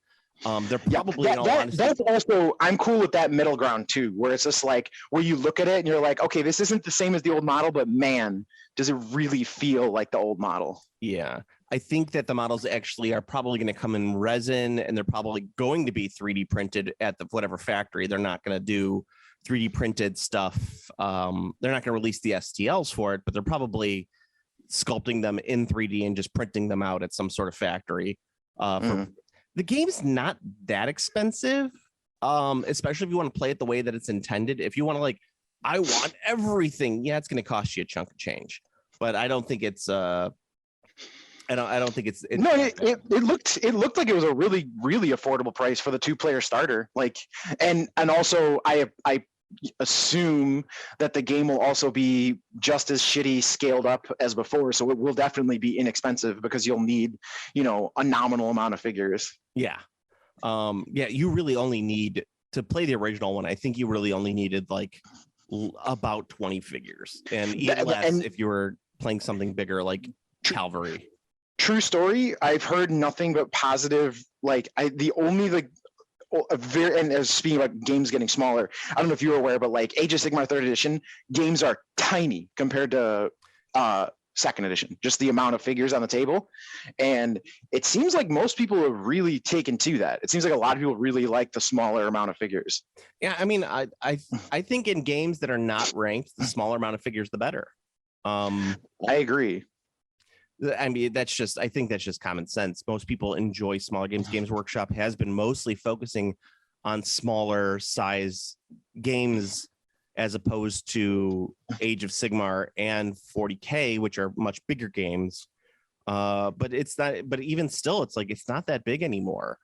They're probably that's also, I'm cool with that middle ground too, where it's just like where you look at it and you're like, okay, this isn't the same as the old model, but man, does it really feel like the old model? Yeah, I think that the models actually are probably going to come in resin, and they're probably going to be 3D printed at the whatever factory. They're not going to do 3D printed stuff. They're not going to release the STLs for it, but they're probably sculpting them in 3D and just printing them out at some sort of factory. The game's not that expensive, especially if you want to play it the way that it's intended. If you want to like, I want everything, yeah, it's going to cost you a chunk of change. But I don't think it's I don't think it's no. It looked like it was a really affordable price for the 2-player starter. Like, and also I assume that the game will also be just as shitty scaled up as before, so it will definitely be inexpensive because you'll need, a nominal amount of figures. Yeah. You really only need to play the original one. I think you really only needed like about 20 figures, and even less if you were playing something bigger like Calvary. True story. I've heard nothing but positive. Like speaking about games getting smaller, I don't know if you were aware, but like Age of Sigmar 3rd edition games are tiny compared to second edition, just the amount of figures on the table. And it seems like most people have really taken to that. It seems like a lot of people really like the smaller amount of figures. Yeah, I mean, I think in games that are not ranked, the smaller amount of figures, the better. I agree. I mean, I think that's just common sense. Most people enjoy smaller games. Games Workshop has been mostly focusing on smaller size games as opposed to Age of Sigmar and 40K, which are much bigger games. But even still, it's like, it's not that big anymore.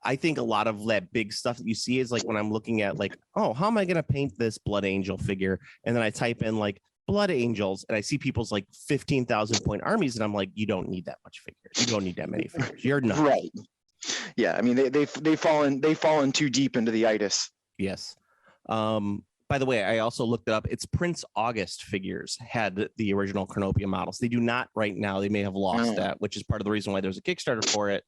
I think a lot of that big stuff that you see is like when I'm looking at like, oh, how am I going to paint this Blood Angel figure? And then I type in like Blood Angels and I see people's like 15,000 point armies. And I'm like, you don't need that much figures. You don't need that many figures. You're not. Right. Yeah. I mean, they've fallen too deep into the itis. Yes. By the way, I also looked it up. It's Prince August figures had the original Chronopia models. They do not right now. They may have lost that, which is part of the reason why there's a Kickstarter for it.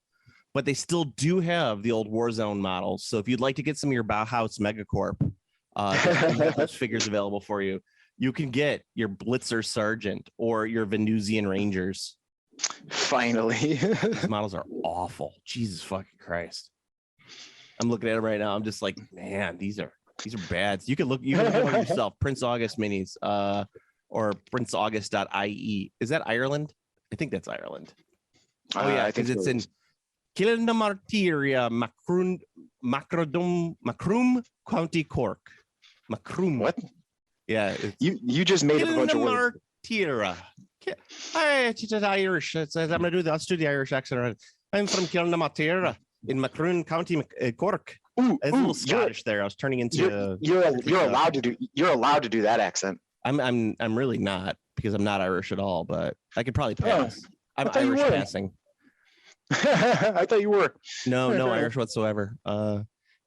But they still do have the old Warzone models. So if you'd like to get some of your Bauhaus Megacorp, have those figures available for you. You can get your Blitzer Sergeant or your Venusian Rangers. Finally. These models are awful. Jesus fucking Christ. I'm looking at them right now. I'm just like, man, these are bad. You can look at yourself. Prince August minis, or princeaugust.ie. Is that Ireland? I think that's Ireland. Oh yeah, I think because it's so. in Kilnamartyria, Macroom, County Cork. Macroom. What? Yeah. It's You just made up a bunch of words. Kilnamartyria. Hi, it's Irish. Let's do the Irish accent. I'm from Kilnamartyria in Macroom County, Cork. Ooh, It's a little Scottish there. I was turning into. you're allowed to do that accent. I'm really not, because I'm not Irish at all, but I could probably pass. I'm thought you Irish were. passing. I thought you were. No Irish whatsoever.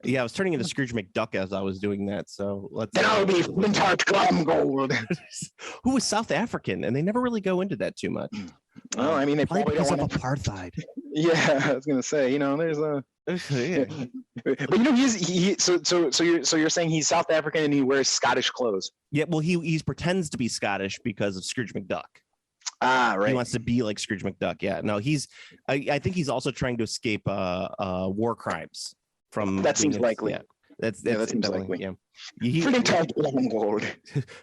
Yeah, I was turning into Scrooge McDuck as I was doing that. So let's. Then I'll be Flintart Gold. Who was South African, and they never really go into that too much. Well, I mean, they Probably probably because don't of want to. apartheid. Yeah, I was gonna say, there's a. Yeah. But so you're saying he's South African and he wears Scottish clothes. Yeah, well, he pretends to be Scottish because of Scrooge McDuck. Ah, right. He wants to be like Scrooge McDuck. Yeah, no, I think he's also trying to escape war crimes from. That seems likely. Yeah, that seems likely. Yeah, Flintart Gold.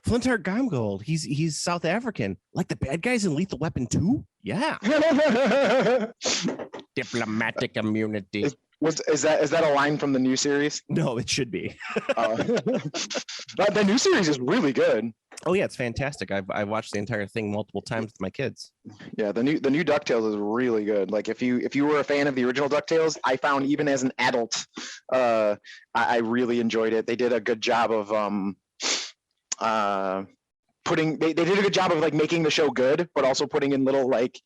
Flintart Gold. He's South African, like the bad guys in Lethal Weapon 2. Yeah, diplomatic immunity. Is that a line from the new series? No, it should be. But the new series is really good. Oh yeah, it's fantastic. I watched the entire thing multiple times with my kids. Yeah, the new DuckTales is really good. Like if you were a fan of the original DuckTales, I found even as an adult, I really enjoyed it. They did a good job of they did a good job of like making the show good, but also putting in little like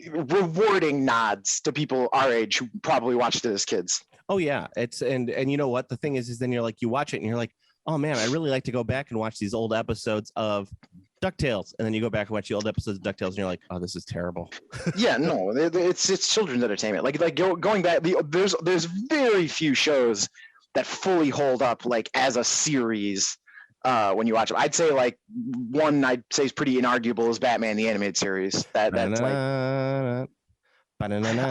rewarding nods to people our age who probably watched it as kids. Oh yeah, it's and you know what the thing is then you're like, you watch it and you're like, oh man, I really like to go back and watch these old episodes of DuckTales, and then you go back and watch the old episodes of DuckTales and you're like, oh, this is terrible. Yeah, no, it's children's entertainment. Like going back, there's very few shows that fully hold up like as a series. When you watch them, I'd say like one I'd say is pretty inarguable is Batman the Animated Series. That's like I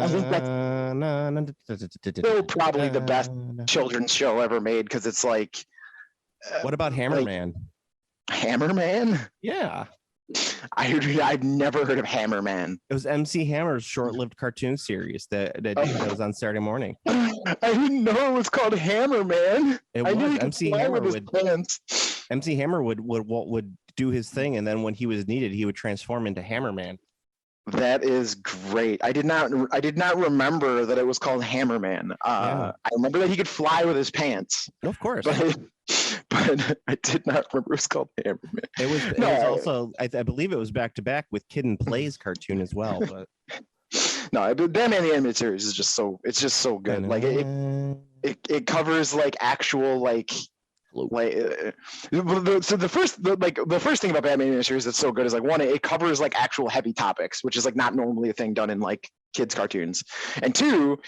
think that's still probably the best children's show ever made because it's like. What about Hammerman? Hammerman? Yeah, I've never heard of Hammerman. it was MC Hammer's short-lived cartoon series that was on Saturday morning. I didn't know it was called Hammerman. It I knew was he could MC fly Hammer with his pants. MC Hammer would do his thing, and then when he was needed, he would transform into Hammerman. That is great. I did not remember that it was called Hammerman. Yeah. I remember that he could fly with his pants, Of course, but I did not remember it was called Hammerman. it was also I believe it was back to back with Kid and Play's cartoon as well. But No, but Batman the Animated Series is just so good. Like it covers like actual like. So the first thing about Batman Animated Series that's so good is like one, it covers like actual heavy topics, which is like not normally a thing done in like kids cartoons. And two,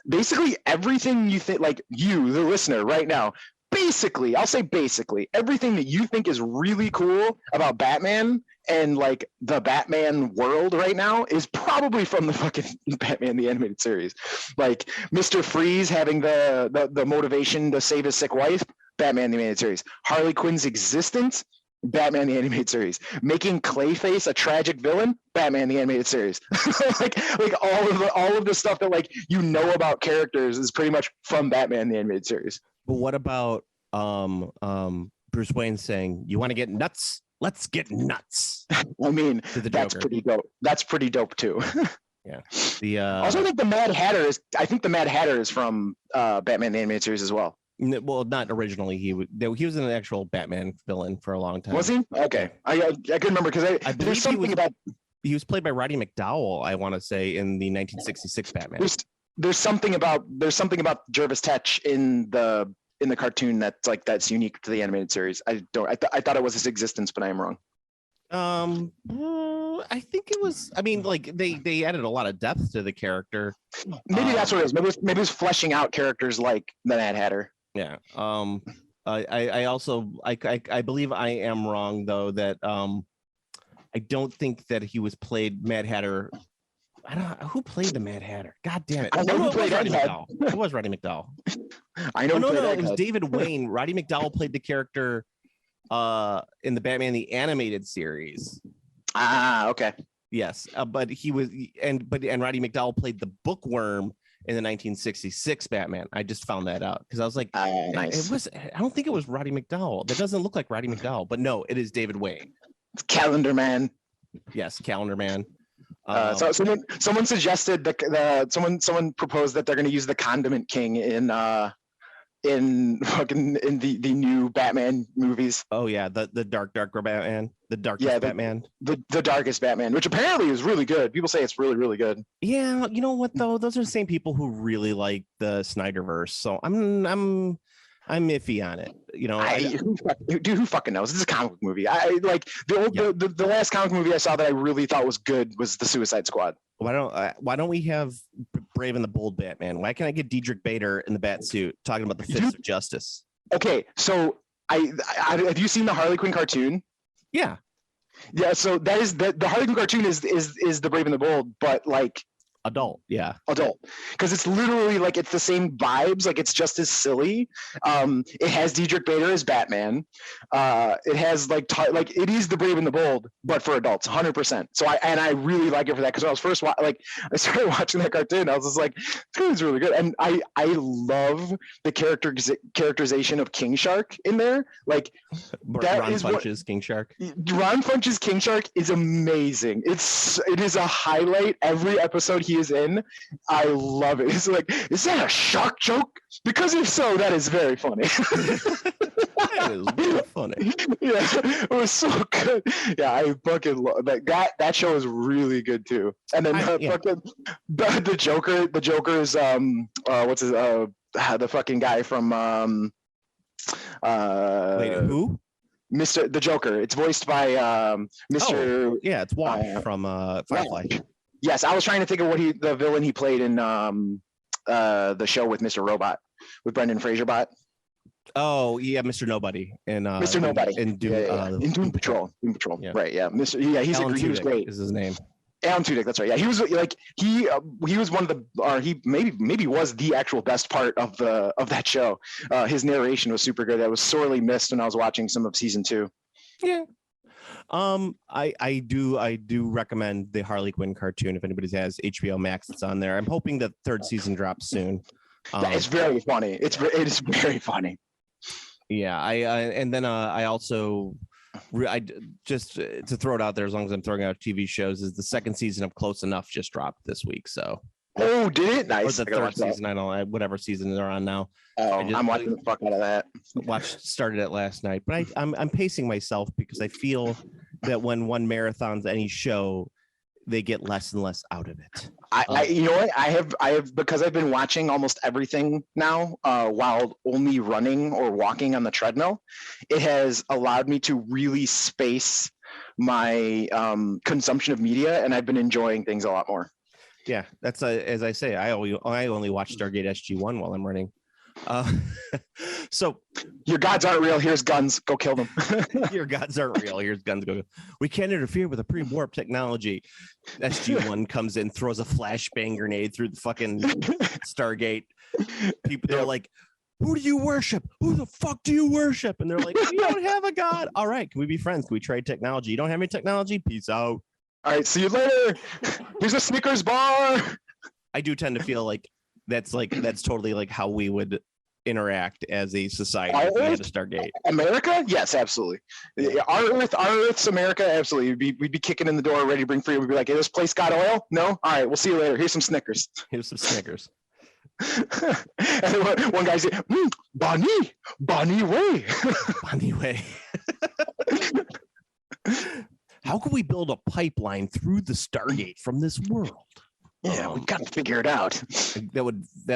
basically everything you think, like you, the listener right now, basically, I'll say basically everything that you think is really cool about Batman and like the Batman world right now is probably from the fucking Batman the Animated Series. Like Mr. Freeze having the motivation to save his sick wife, Batman the Animated Series. Harley Quinn's existence, Batman the Animated Series. Making Clayface a tragic villain, Batman the Animated Series. like all of the stuff that like you know about characters is pretty much from Batman the Animated Series. But what about Bruce Wayne saying, "You want to get nuts? Let's get nuts." I mean, that's Joker. pretty dope. That's pretty dope too. Yeah. The Also, I think the Mad Hatter is from Batman the Animated Series as well. well, not originally. He was an actual Batman villain for a long time. Was he? Okay, I couldn't remember because I believe there's something about he was played by Roddy McDowall, I want to say, in the 1966 Batman. there's something about Jervis Tetch in the cartoon that's unique to the animated series. I thought it was his existence, but I am wrong. I think it was. I mean, like they added a lot of depth to the character. Maybe that's what it is. Maybe it's fleshing out characters like the Mad Hatter. Yeah. I also believe I am wrong though that I don't think that he was played Mad Hatter. I don't know who played the Mad Hatter. God damn it! I know who played Roddy Egghead. McDowell. It was Roddy McDowell. I know. No, who played it was Egghead. David Wayne. Roddy McDowell played the character in the Batman the Animated Series. Ah, okay. Yes, but he was, and Roddy McDowell played the Bookworm in the 1966 Batman. I just found that out because I was like, nice. it was. I don't think it was Roddy McDowell. That doesn't look like Roddy McDowell, but no, it is David Wayne. It's Calendar Man. Yes, Calendar Man. So someone suggested someone proposed that they're going to use the Condiment King in the new Batman movies. Oh yeah, the dark Batman, the darkest Batman, the darkest Batman, which apparently is really good. People say it's really, really good. Yeah, you know what though? Those are the same people who really like the Snyderverse. So I'm iffy on it. You know, who fucking knows? This is a comic book movie. I like the last comic movie I saw that I really thought was good was the Suicide Squad. Why don't we have Brave and the Bold Batman? Why can't I get Diedrich Bader in the bat suit talking about the fists of justice? Okay, so I have you seen the Harley Quinn cartoon? Yeah. So that is the Harley Quinn cartoon is the Brave and the Bold, but like adult, because it's literally like it's the same vibes, like it's just as silly. It has Diedrich Bader as Batman. It has like it is the Brave and the Bold, but for adults, 100%. So I really like it for that because when I was first I started watching that cartoon, I was just like, it's really good, and I love the characterization of King Shark in there. Like that Ron is Funch's King Shark. Ron Funch's King Shark is amazing. It is a highlight every episode he is in. I love it. It's like, is that a shark joke? Because if so, that is very funny. That is really funny. Yeah, it was so good. Yeah, I fucking love that show is really good too. And then the Joker. The Joker is what's his the fucking guy from wait, who? The Joker. It's voiced by Mr. Oh, yeah, it's Wash from Firefly. Yes, I was trying to think of the villain he played in the show with Mr. Robot, with Brendan Fraser bot. Oh yeah, Mr. Nobody and Mr. Nobody in Doom Patrol. Doom Patrol. Yeah. Right. Yeah. He was great. Is his name? Alan Tudyk. That's right. Yeah, he was like he was one of the he maybe was the actual best part of that show. His narration was super good. That was sorely missed when I was watching some of season 2. Yeah. I do recommend the Harley Quinn cartoon if anybody has HBO Max. It's on there. I'm hoping that third season drops soon. It's very funny. It is very funny. Yeah, I also just to throw it out there, as long as I'm throwing out TV shows, is the second season of Close Enough just dropped this week. So oh, did it? Nice. Or the third season. I don't know whatever season they're on now. Oh, I'm watching the fuck out of that. Started it last night, but I'm pacing myself because I feel that when one marathons any show, they get less and less out of it. You know what? I have because I've been watching almost everything now while only running or walking on the treadmill. It has allowed me to really space my consumption of media, and I've been enjoying things a lot more. Yeah, that's as I say, I only watch Stargate SG-1 while I'm running. So your gods aren't real. Here's guns. Go kill them. Your gods aren't real. Here's guns. Go. We can't interfere with a pre-warp technology. SG-1 comes in, throws a flashbang grenade through the fucking Stargate. People, they're like, "Who do you worship? Who the fuck do you worship?" And they're like, "We don't have a god." All right, can we be friends? Can we trade technology? You don't have any technology? Peace out. All right, see you later. Here's a Snickers bar. I do tend to feel like that's totally like how we would interact as a society if we had a Stargate. America? Yes, absolutely. Our Earth's America, absolutely. We'd be kicking in the door, ready to bring freedom. We'd be like, "Hey, this place got oil? No? All right, we'll see you later. Here's some Snickers." Here's some Snickers. And one guy said, Bonnie Way. Bonnie Way. How can we build a pipeline through the Stargate from this world? Yeah, we got to figure it out. That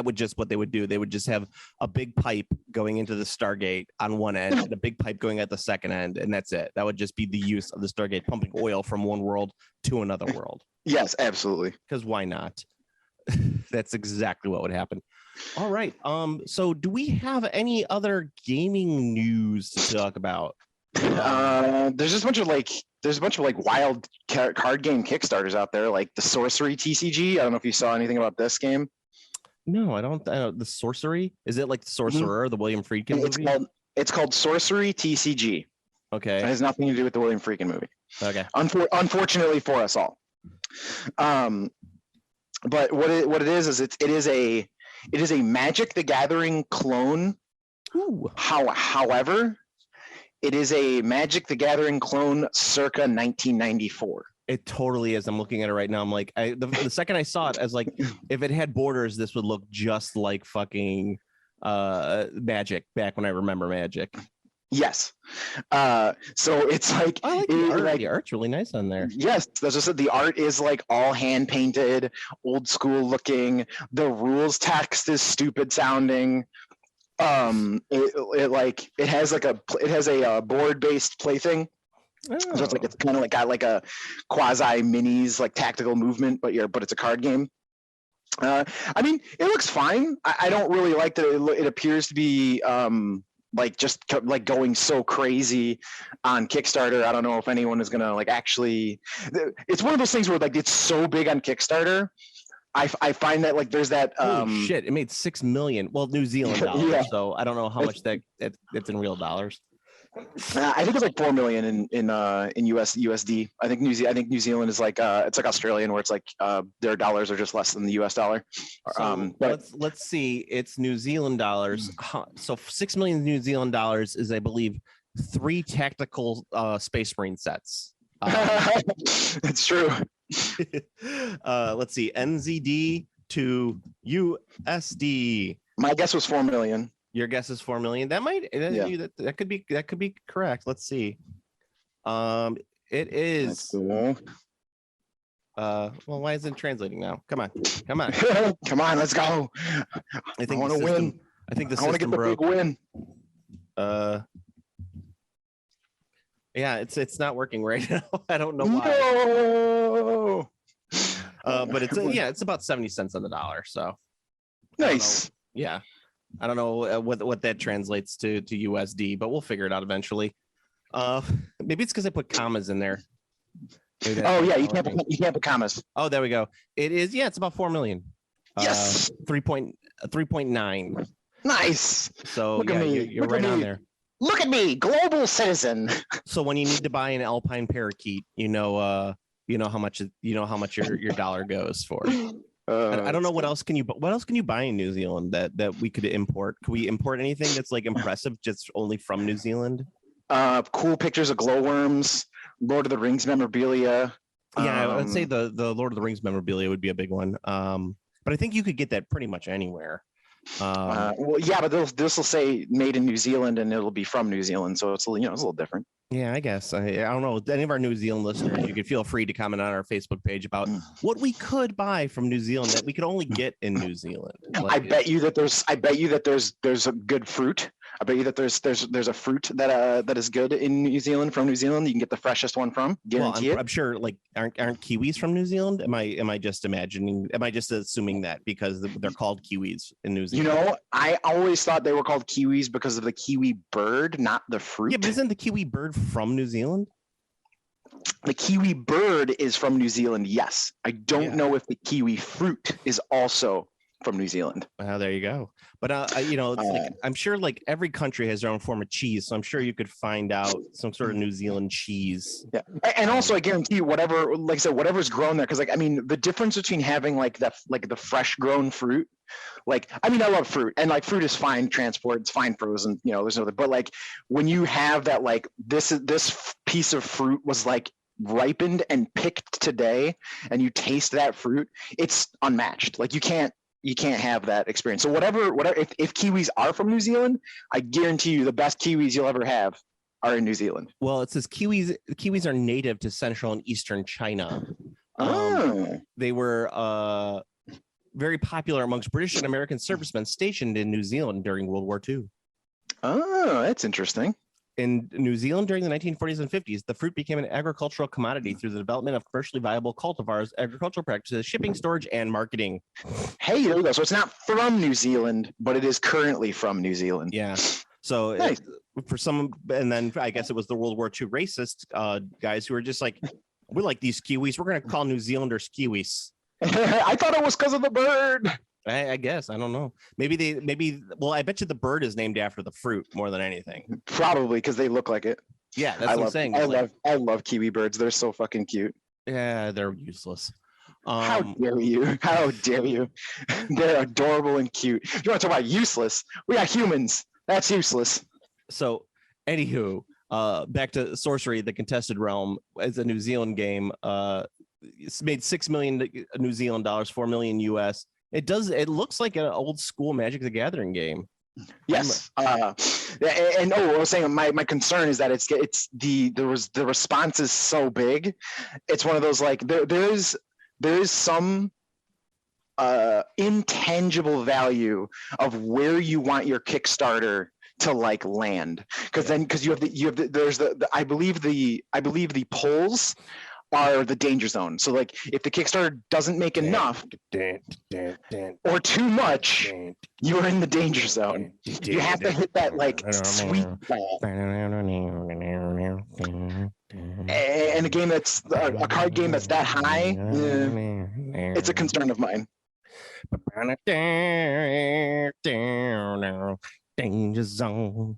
would just what they would do. They would just have a big pipe going into the Stargate on one end and a big pipe going at the second end, and that's it. That would just be the use of the Stargate pumping oil from one world to another world. Yes, absolutely. Because why not? That's exactly what would happen. All right. So do we have any other gaming news to talk about? There's just a bunch of wild card game Kickstarters out there, like the Sorcery TCG. I don't know if you saw anything about this game. No, I don't. The Sorcery, is it like the Sorcerer, the William Friedkin movie? It's called Sorcery TCG. Okay. It has nothing to do with the William Friedkin movie. Okay. Unfortunately for us all. But what it is it is a Magic the Gathering clone. Ooh. However, it is a Magic the Gathering clone circa 1994. It totally is. I'm looking at it right now. I'm like, the second I saw it, I was like, if it had borders, this would look just like fucking Magic back when I remember Magic. Yes. So it's like, I like the art. The art's really nice on there. Yes, that's just the art is like all hand painted, old school looking. The rules text is stupid sounding. It has a board based plaything. Oh. So it's kind of like got like a quasi minis like tactical movement, but it's a card game. I mean, it looks fine. I don't really like that it appears to be like going so crazy on Kickstarter. I don't know if anyone is gonna like actually. It's one of those things where like it's so big on Kickstarter. I find that like there's that. Holy shit! It made $6 million. Well, New Zealand dollars. Yeah. So I don't know how much it's in real dollars. I think it's like 4 million in USD. I think New Zealand is like it's like Australian where it's like their dollars are just less than the US dollar. So let's see. It's New Zealand dollars. So 6 million New Zealand dollars is, I believe, 3 tactical Space Marine sets. It's true. Let's see. NZD to USD. My guess was 4 million. Your guess is 4 million. That might that could be correct. Let's see. It is. Cool. Well, why isn't it translating now? Come on. Come on, let's go. I want to win. I think the I want to system get the broke. big win. Yeah, it's not working right now. I don't know why. No. But it's about 70 cents on the dollar. So Nice. I don't know what that translates to USD, but we'll figure it out eventually. Maybe it's because I put commas in there. Oh yeah, you can't put commas. Oh, there we go. It is. Yeah, it's about 4 million. Yes. 3.9. Nice. So Look at me. you're Look right at on me. there. Look at me, global citizen. So when you need to buy an alpine parakeet, you know how much your dollar goes for. I don't know what else can you buy in New Zealand that we could import? Could we import anything that's like impressive just only from New Zealand? Cool pictures of glowworms, Lord of the Rings memorabilia. Yeah, I would say the Lord of the Rings memorabilia would be a big one. But I think you could get that pretty much anywhere. Well, yeah, but this will say made in New Zealand and it'll be from New Zealand, so it's a little different. Yeah, I guess. I don't know. Any of our New Zealand listeners, you could feel free to comment on our Facebook page about what we could buy from New Zealand that we could only get in New Zealand. I bet you that there's a good fruit. I bet you that there's a fruit that is good in New Zealand from New Zealand. You can get the freshest one from. Guarantee it. I'm sure. Like, aren't kiwis from New Zealand? Am I just imagining? Am I just assuming that because they're called kiwis in New Zealand? You know, I always thought they were called kiwis because of the kiwi bird, not the fruit. Yeah, but isn't the kiwi bird from New Zealand? The kiwi bird is from New Zealand. Yes, I don't know if the kiwi fruit is also from New Zealand. There you go. But it's like, I'm sure like every country has their own form of cheese, so I'm sure you could find out some sort of New Zealand cheese. Yeah, and also I guarantee you, whatever, like I said, whatever's grown there, because like I mean, the difference between having like the fresh grown fruit, like I mean, I love fruit, and like fruit is fine transport, it's fine frozen, there's no other. But like when you have that, like this piece of fruit was like ripened and picked today, and you taste that fruit, it's unmatched. Like you can't have that experience. So whatever if kiwis are from New Zealand, I guarantee you the best kiwis you'll ever have are in New Zealand. Well, it says kiwis are native to central and eastern China. They were very popular amongst British and American servicemen stationed in New Zealand during World War II. Oh, that's interesting. In New Zealand during the 1940s and 50s, the fruit became an agricultural commodity through the development of commercially viable cultivars, agricultural practices, shipping, storage, and marketing. Hey, there you go. So it's not from New Zealand, but it is currently from New Zealand. Yeah. So nice. For some, and then I guess it was the World War II racist guys who were just like, we like these kiwis. We're going to call New Zealanders kiwis. I thought it was because of the bird. I guess. I don't know. Well, I bet you the bird is named after the fruit more than anything. Probably because they look like it. Yeah, that's what I'm saying. I love kiwi birds. They're so fucking cute. Yeah, they're useless. How dare you? How dare you? They're adorable and cute. You want to talk about useless? We got humans. That's useless. So, anywho, back to Sorcery, the Contested Realm. It's a New Zealand game. It's made 6 million New Zealand dollars, 4 million US. It looks like an old school Magic the Gathering game. Yes. I was saying my concern is that the response is so big. It's one of those like there is some intangible value of where you want your Kickstarter to like land, because you have the I believe the polls are the danger zone. So like if the Kickstarter doesn't make enough or too much, you're in the danger zone. You have to hit that like sweet spot. And a game that's a card game that's that high, it's a concern of mine. Danger zone.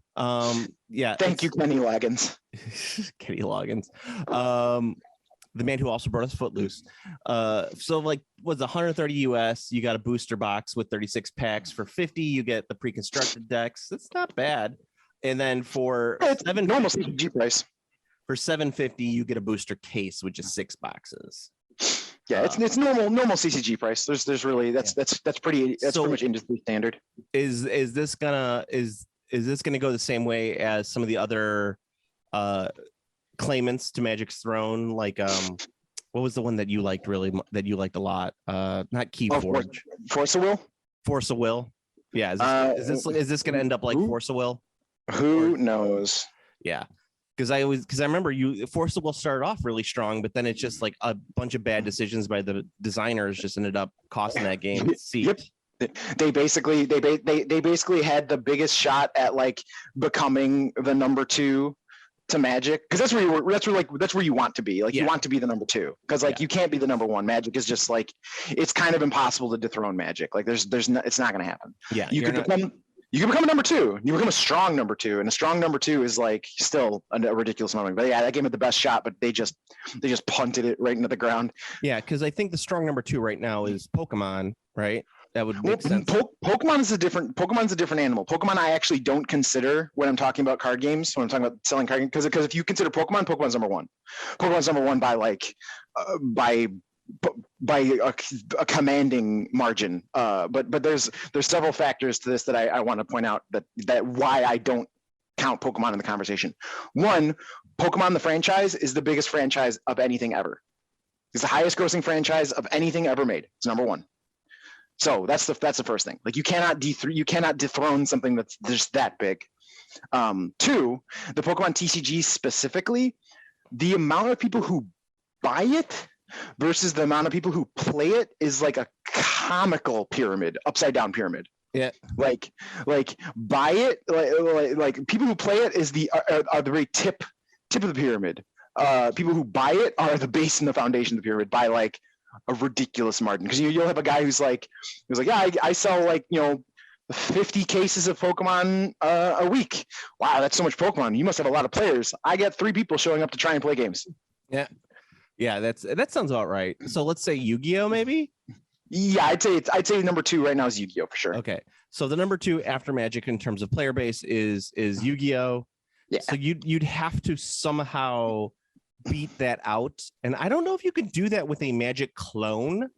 Yeah. Thank you, Kenny Loggins. Kenny Loggins. The man who also brought us Footloose. So like was 130 US. You got a booster box with 36 packs. For 50, you get the pre-constructed decks. That's not bad. And then for normal CG price. For $750, you get a booster case, which is 6 boxes. Yeah, it's normal CCG price. There's really that's pretty much industry standard. Is this gonna go the same way as some of the other claimants to Magic's throne? Like what was the one that you liked a lot? Not Keyforge. Force of Will. Force of Will. Yeah. Is this gonna end up like Force of Will? Who knows? Yeah. Because I remember Force of Will started off really strong, but then it's just like a bunch of bad decisions by the designers just ended up costing that game its seat. Yep. They basically had the biggest shot at like becoming the number 2 to Magic, because that's where you want to be. Like you want to be the number 2, because like you can't be the number 1. Magic is just like, it's kind of impossible to dethrone Magic. Like it's not going to happen. Yeah, you can become a number 2. You become a strong number 2, and a strong number 2 is like still a ridiculous amount of money. But yeah, that game had the best shot, but they just punted it right into the ground. Yeah, because I think the strong number 2 right now is Pokemon, right? That would make sense. Pokemon's a different animal. Pokemon I actually don't consider when I'm talking about card games. When I'm talking about selling card games, because if you consider Pokemon's number 1. Pokemon's number 1 by like by a commanding margin. But there's several factors to this that I want to point out that why I don't count Pokemon in the conversation. One, Pokemon the franchise is the biggest franchise of anything ever. It's the highest grossing franchise of anything ever made. It's number 1. So that's the first thing. Like you cannot dethrone something that's just that big. 2, the Pokemon TCG specifically, the amount of people who buy it versus the amount of people who play it is like a comical pyramid, upside down pyramid. Yeah. Like buy it, like people who play it is are the very tip of the pyramid. People who buy it are the base and the foundation of the pyramid by like a ridiculous margin. Because you'll have a guy who's like, yeah, I sell like 50 cases of Pokemon a week. Wow, that's so much Pokemon. You must have a lot of players. I get 3 people showing up to try and play games. Yeah, that sounds about right. So let's say Yu-Gi-Oh maybe? Yeah, I'd say number 2 right now is Yu-Gi-Oh for sure. Okay. So the number 2 after Magic in terms of player base is Yu-Gi-Oh. Yeah. So you'd have to somehow beat that out. And I don't know if you could do that with a Magic clone.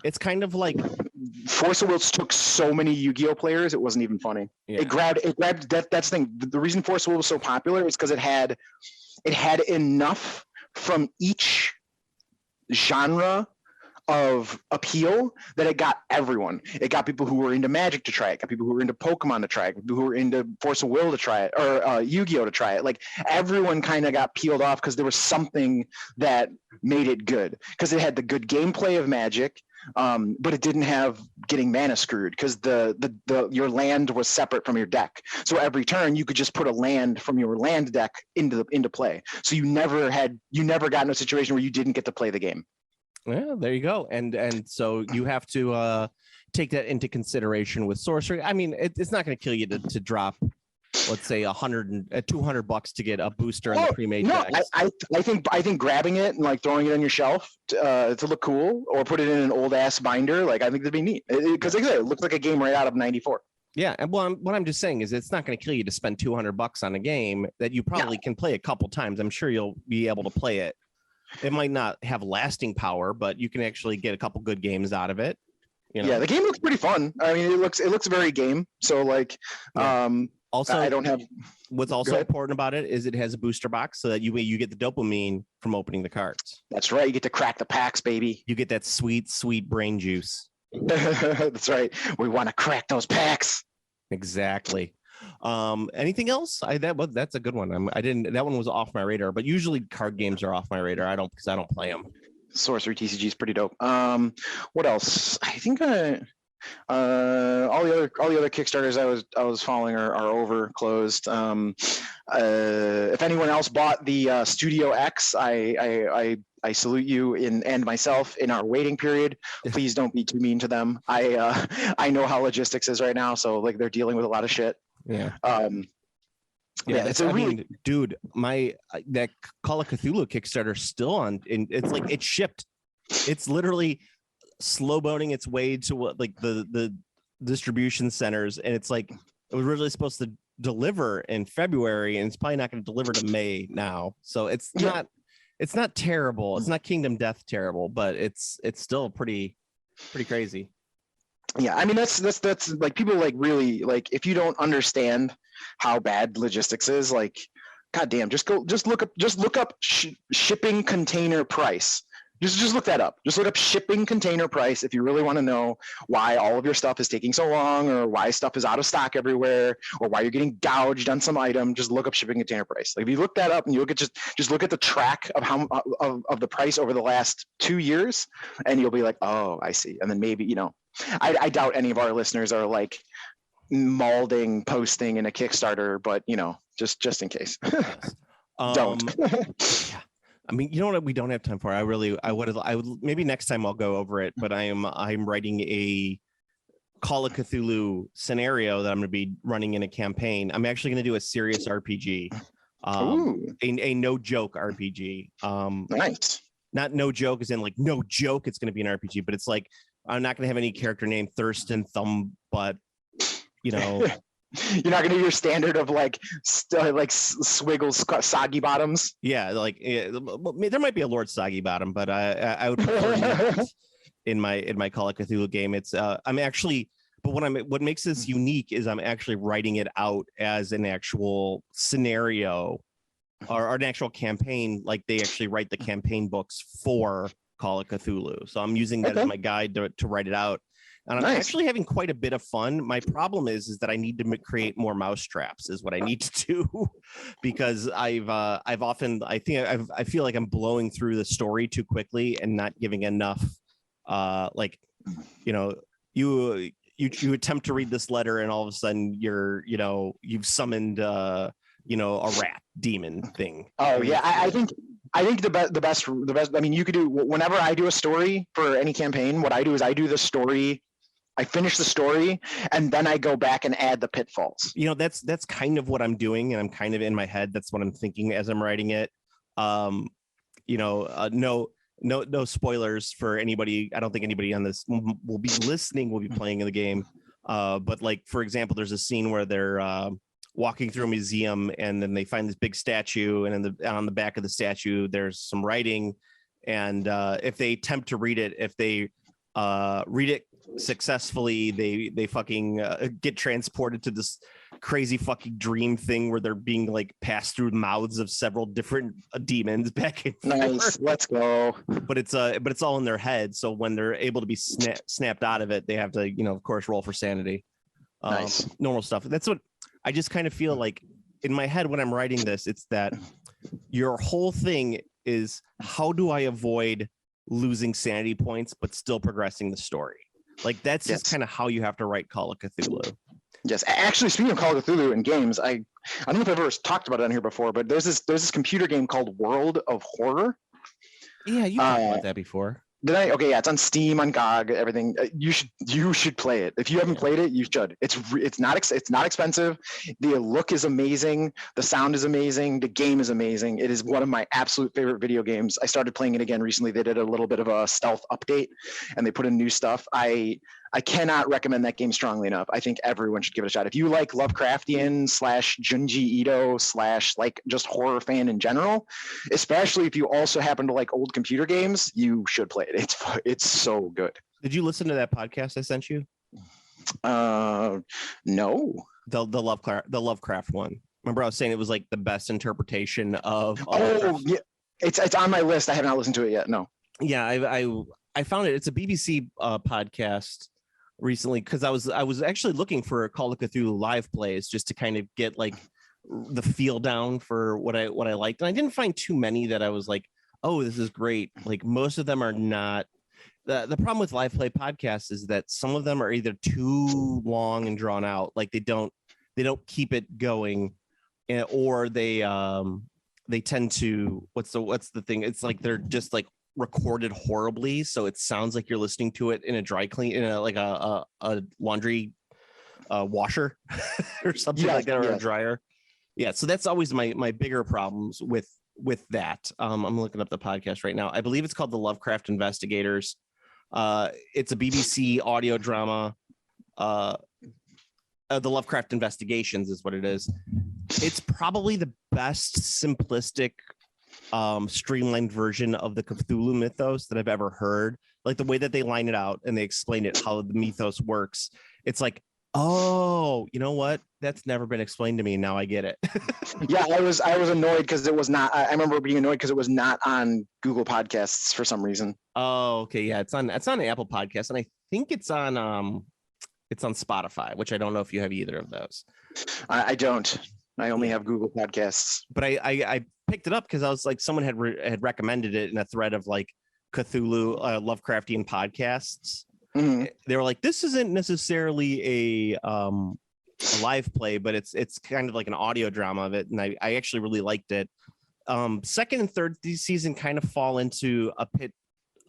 It's kind of like Force of Will took so many Yu-Gi-Oh players, it wasn't even funny. Yeah. It grabbed that's the thing. The reason Force of Will was so popular is because it had enough from each genre of appeal that it got everyone. It got people who were into Magic to try it, got people who were into Pokemon to try it, people who were into Force of Will to try it, or Yu-Gi-Oh to try it. Like everyone kind of got peeled off because there was something that made it good, because it had the good gameplay of Magic, but it didn't have getting mana screwed, because your land was separate from your deck. So every turn you could just put a land from your land deck into play. So you never got in a situation where you didn't get to play the game. Yeah, there you go. And so you have to take that into consideration with sorcery. I mean, it's not going to kill you to drop let's say $200 to get a booster in the pre-made no, decks. I think grabbing it and like throwing it on your shelf to look cool, or put it in an old ass binder, like I think that'd be neat, because it looks like a game right out of '94. Yeah, and what I'm just saying is it's not going to kill you to spend $200 on a game that you probably can play a couple times. I'm sure you'll be able to play it. It might not have lasting power, but you can actually get a couple good games out of it. You know? Yeah, the game looks pretty fun. I mean, it looks very game. So like, also, I don't have. What's also important about it is it has a booster box, so that you get the dopamine from opening the cards. That's right. You get to crack the packs, baby. You get that sweet, sweet brain juice. That's right. We want to crack those packs. Exactly. Anything else? That's a good one. That one was off my radar, but usually card games are off my radar. Because I don't play them. Sorcery TCG is pretty dope. What else? I think all the other Kickstarters I was following are closed. If anyone else bought the Studio X, I salute you and myself in our waiting period. Please don't be too mean to them. I know how logistics is right now, so like they're dealing with a lot of shit. Yeah. It's a really dude, that Call of Cthulhu Kickstarter still on, and it's like it shipped. It's literally slow boating its way to what like the distribution centers, and it's like it was originally supposed to deliver in February, and it's probably not going to deliver to May now. So it's not terrible. It's not Kingdom Death terrible, but it's still pretty crazy. Yeah, I mean that's like people like really like if you don't understand how bad logistics is, like goddamn, just look up shipping container price. Just look that up. Just look up shipping container price if you really want to know why all of your stuff is taking so long, or why stuff is out of stock everywhere, or why you're getting gouged on some item. Just look up shipping container price. Like if you look that up and you look at just look at the track of how of the price over the last 2 years, and you'll be like, oh, I see. And then maybe I doubt any of our listeners are like malding posting in a Kickstarter, but just in case. Don't. Yeah. I mean, you know what? We don't have time for. I would maybe next time I'll go over it. But I'm writing a Call of Cthulhu scenario that I'm going to be running in a campaign. I'm actually going to do a serious RPG, a no joke RPG. Nice. Not no joke as in like no joke. It's going to be an RPG, but it's like I'm not going to have any character named Thurston Thumb, but You're not going to do your standard of like Swiggles Soggy Bottoms. Yeah, there might be a Lord Soggy Bottom, but I would prefer in my Call of Cthulhu game. It's I'm actually, but what makes this unique is I'm actually writing it out as an actual scenario or an actual campaign. Like they actually write the campaign books for Call of Cthulhu, so I'm using that as my guide to write it out. And I'm actually having quite a bit of fun. My problem is that I need to create more mousetraps is what I need to do, because I feel like I'm blowing through the story too quickly and not giving enough. You attempt to read this letter and all of a sudden you've summoned a rat demon thing. Oh yeah, I think the best. I mean, you could do whenever I do a story for any campaign. What I do is I do the story. I finish the story and then I go back and add the pitfalls. That's kind of what I'm doing, and I'm kind of in my head. That's what I'm thinking as I'm writing it. No spoilers for anybody. I don't think anybody on this will be listening, will be playing in the game. But like, for example, there's a scene where they're walking through a museum and then they find this big statue, and on the back of the statue, there's some writing. And if they attempt to read it, if they read it successfully, they fucking get transported to this crazy fucking dream thing where they're being like passed through the mouths of several different demons back and forth. Nice, let's go. But it's all in their head, so when they're able to be snapped out of it, they have to of course roll for sanity. Nice. Normal stuff. That's what I just kind of feel like in my head when I'm writing this. It's that your whole thing is, how do I avoid losing sanity points but still progressing the story? Like that's just kind of how you have to write Call of Cthulhu. Yes, actually, speaking of Call of Cthulhu and games, I don't know if I've ever talked about it on here before, but there's this computer game called World of Horror. Yeah, you talked about that before. Did I? Okay, yeah, it's on Steam, on GOG, everything. You should play it. If you haven't played it, you should. It's not expensive. The look is amazing. The sound is amazing. The game is amazing. It is one of my absolute favorite video games. I started playing it again recently. They did a little bit of a stealth update, and they put in new stuff. I cannot recommend that game strongly enough. I think everyone should give it a shot. If you like Lovecraftian / Junji Ito / like just horror fan in general, especially if you also happen to like old computer games, you should play it. It's so good. Did you listen to that podcast I sent you? No. The Lovecraft one. Remember I was saying it was like the best interpretation of yeah. It's on my list. I have not listened to it yet. No. Yeah, I found it. It's a BBC podcast recently because I was actually looking for Call of Cthulhu live plays just to kind of get like the feel down for what I liked, and I didn't find too many that I was like, oh, this is great. Like most of them are not. The problem with live play podcasts is that some of them are either too long and drawn out, like they don't keep it going, or they tend to what's the thing? It's like they're just like recorded horribly, so it sounds like you're listening to it in a dry clean, in a laundry washer or something like that, or a dryer. Yeah, so that's always my bigger problems with that. I'm looking up the podcast right now. I believe it's called The Lovecraft Investigators. It's a BBC audio drama. The Lovecraft Investigations is what it is. It's probably the best simplistic streamlined version of the Cthulhu mythos that I've ever heard. Like the way that they line it out and they explain it, how the mythos works. It's like, oh, you know what? That's never been explained to me. Now I get it. Yeah, I was annoyed because it was not. I remember being annoyed because it was not on Google Podcasts for some reason. Oh, okay, yeah, it's on Apple Podcasts, and I think it's on Spotify, which I don't know if you have either of those. I don't. I only have Google Podcasts. But I picked it up because I was like, someone had recommended it in a thread of like Cthulhu Lovecraftian podcasts. Mm-hmm. They were like, this isn't necessarily a live play, but it's kind of like an audio drama of it, and I actually really liked it. Second and third season kind of fall into a pit,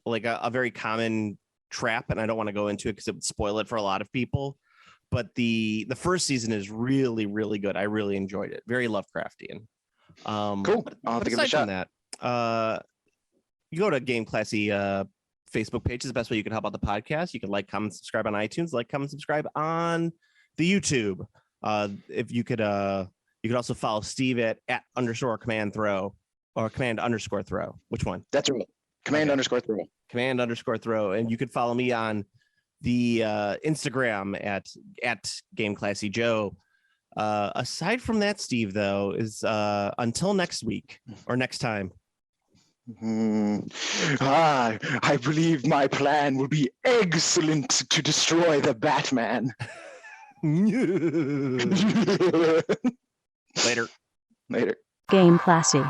like a very common trap, and I don't want to go into it because it would spoil it for a lot of people. But the first season is really, really good. I really enjoyed it. Very Lovecraftian. Cool. I'll have to give it a shot. That, you go to Game Classy Facebook page is the best way you can help out the podcast. You can like, comment, subscribe on iTunes, like, comment, subscribe on the YouTube. If you could also follow Steve at @_command throw or command_throw. Which one? That's right. Command_throw. Command_throw. And you could follow me on the Instagram at Game Classy Joe. Aside from that, Steve, though, is until next week or next time. I believe my plan will be excellent to destroy the Batman. Later. Game Classy.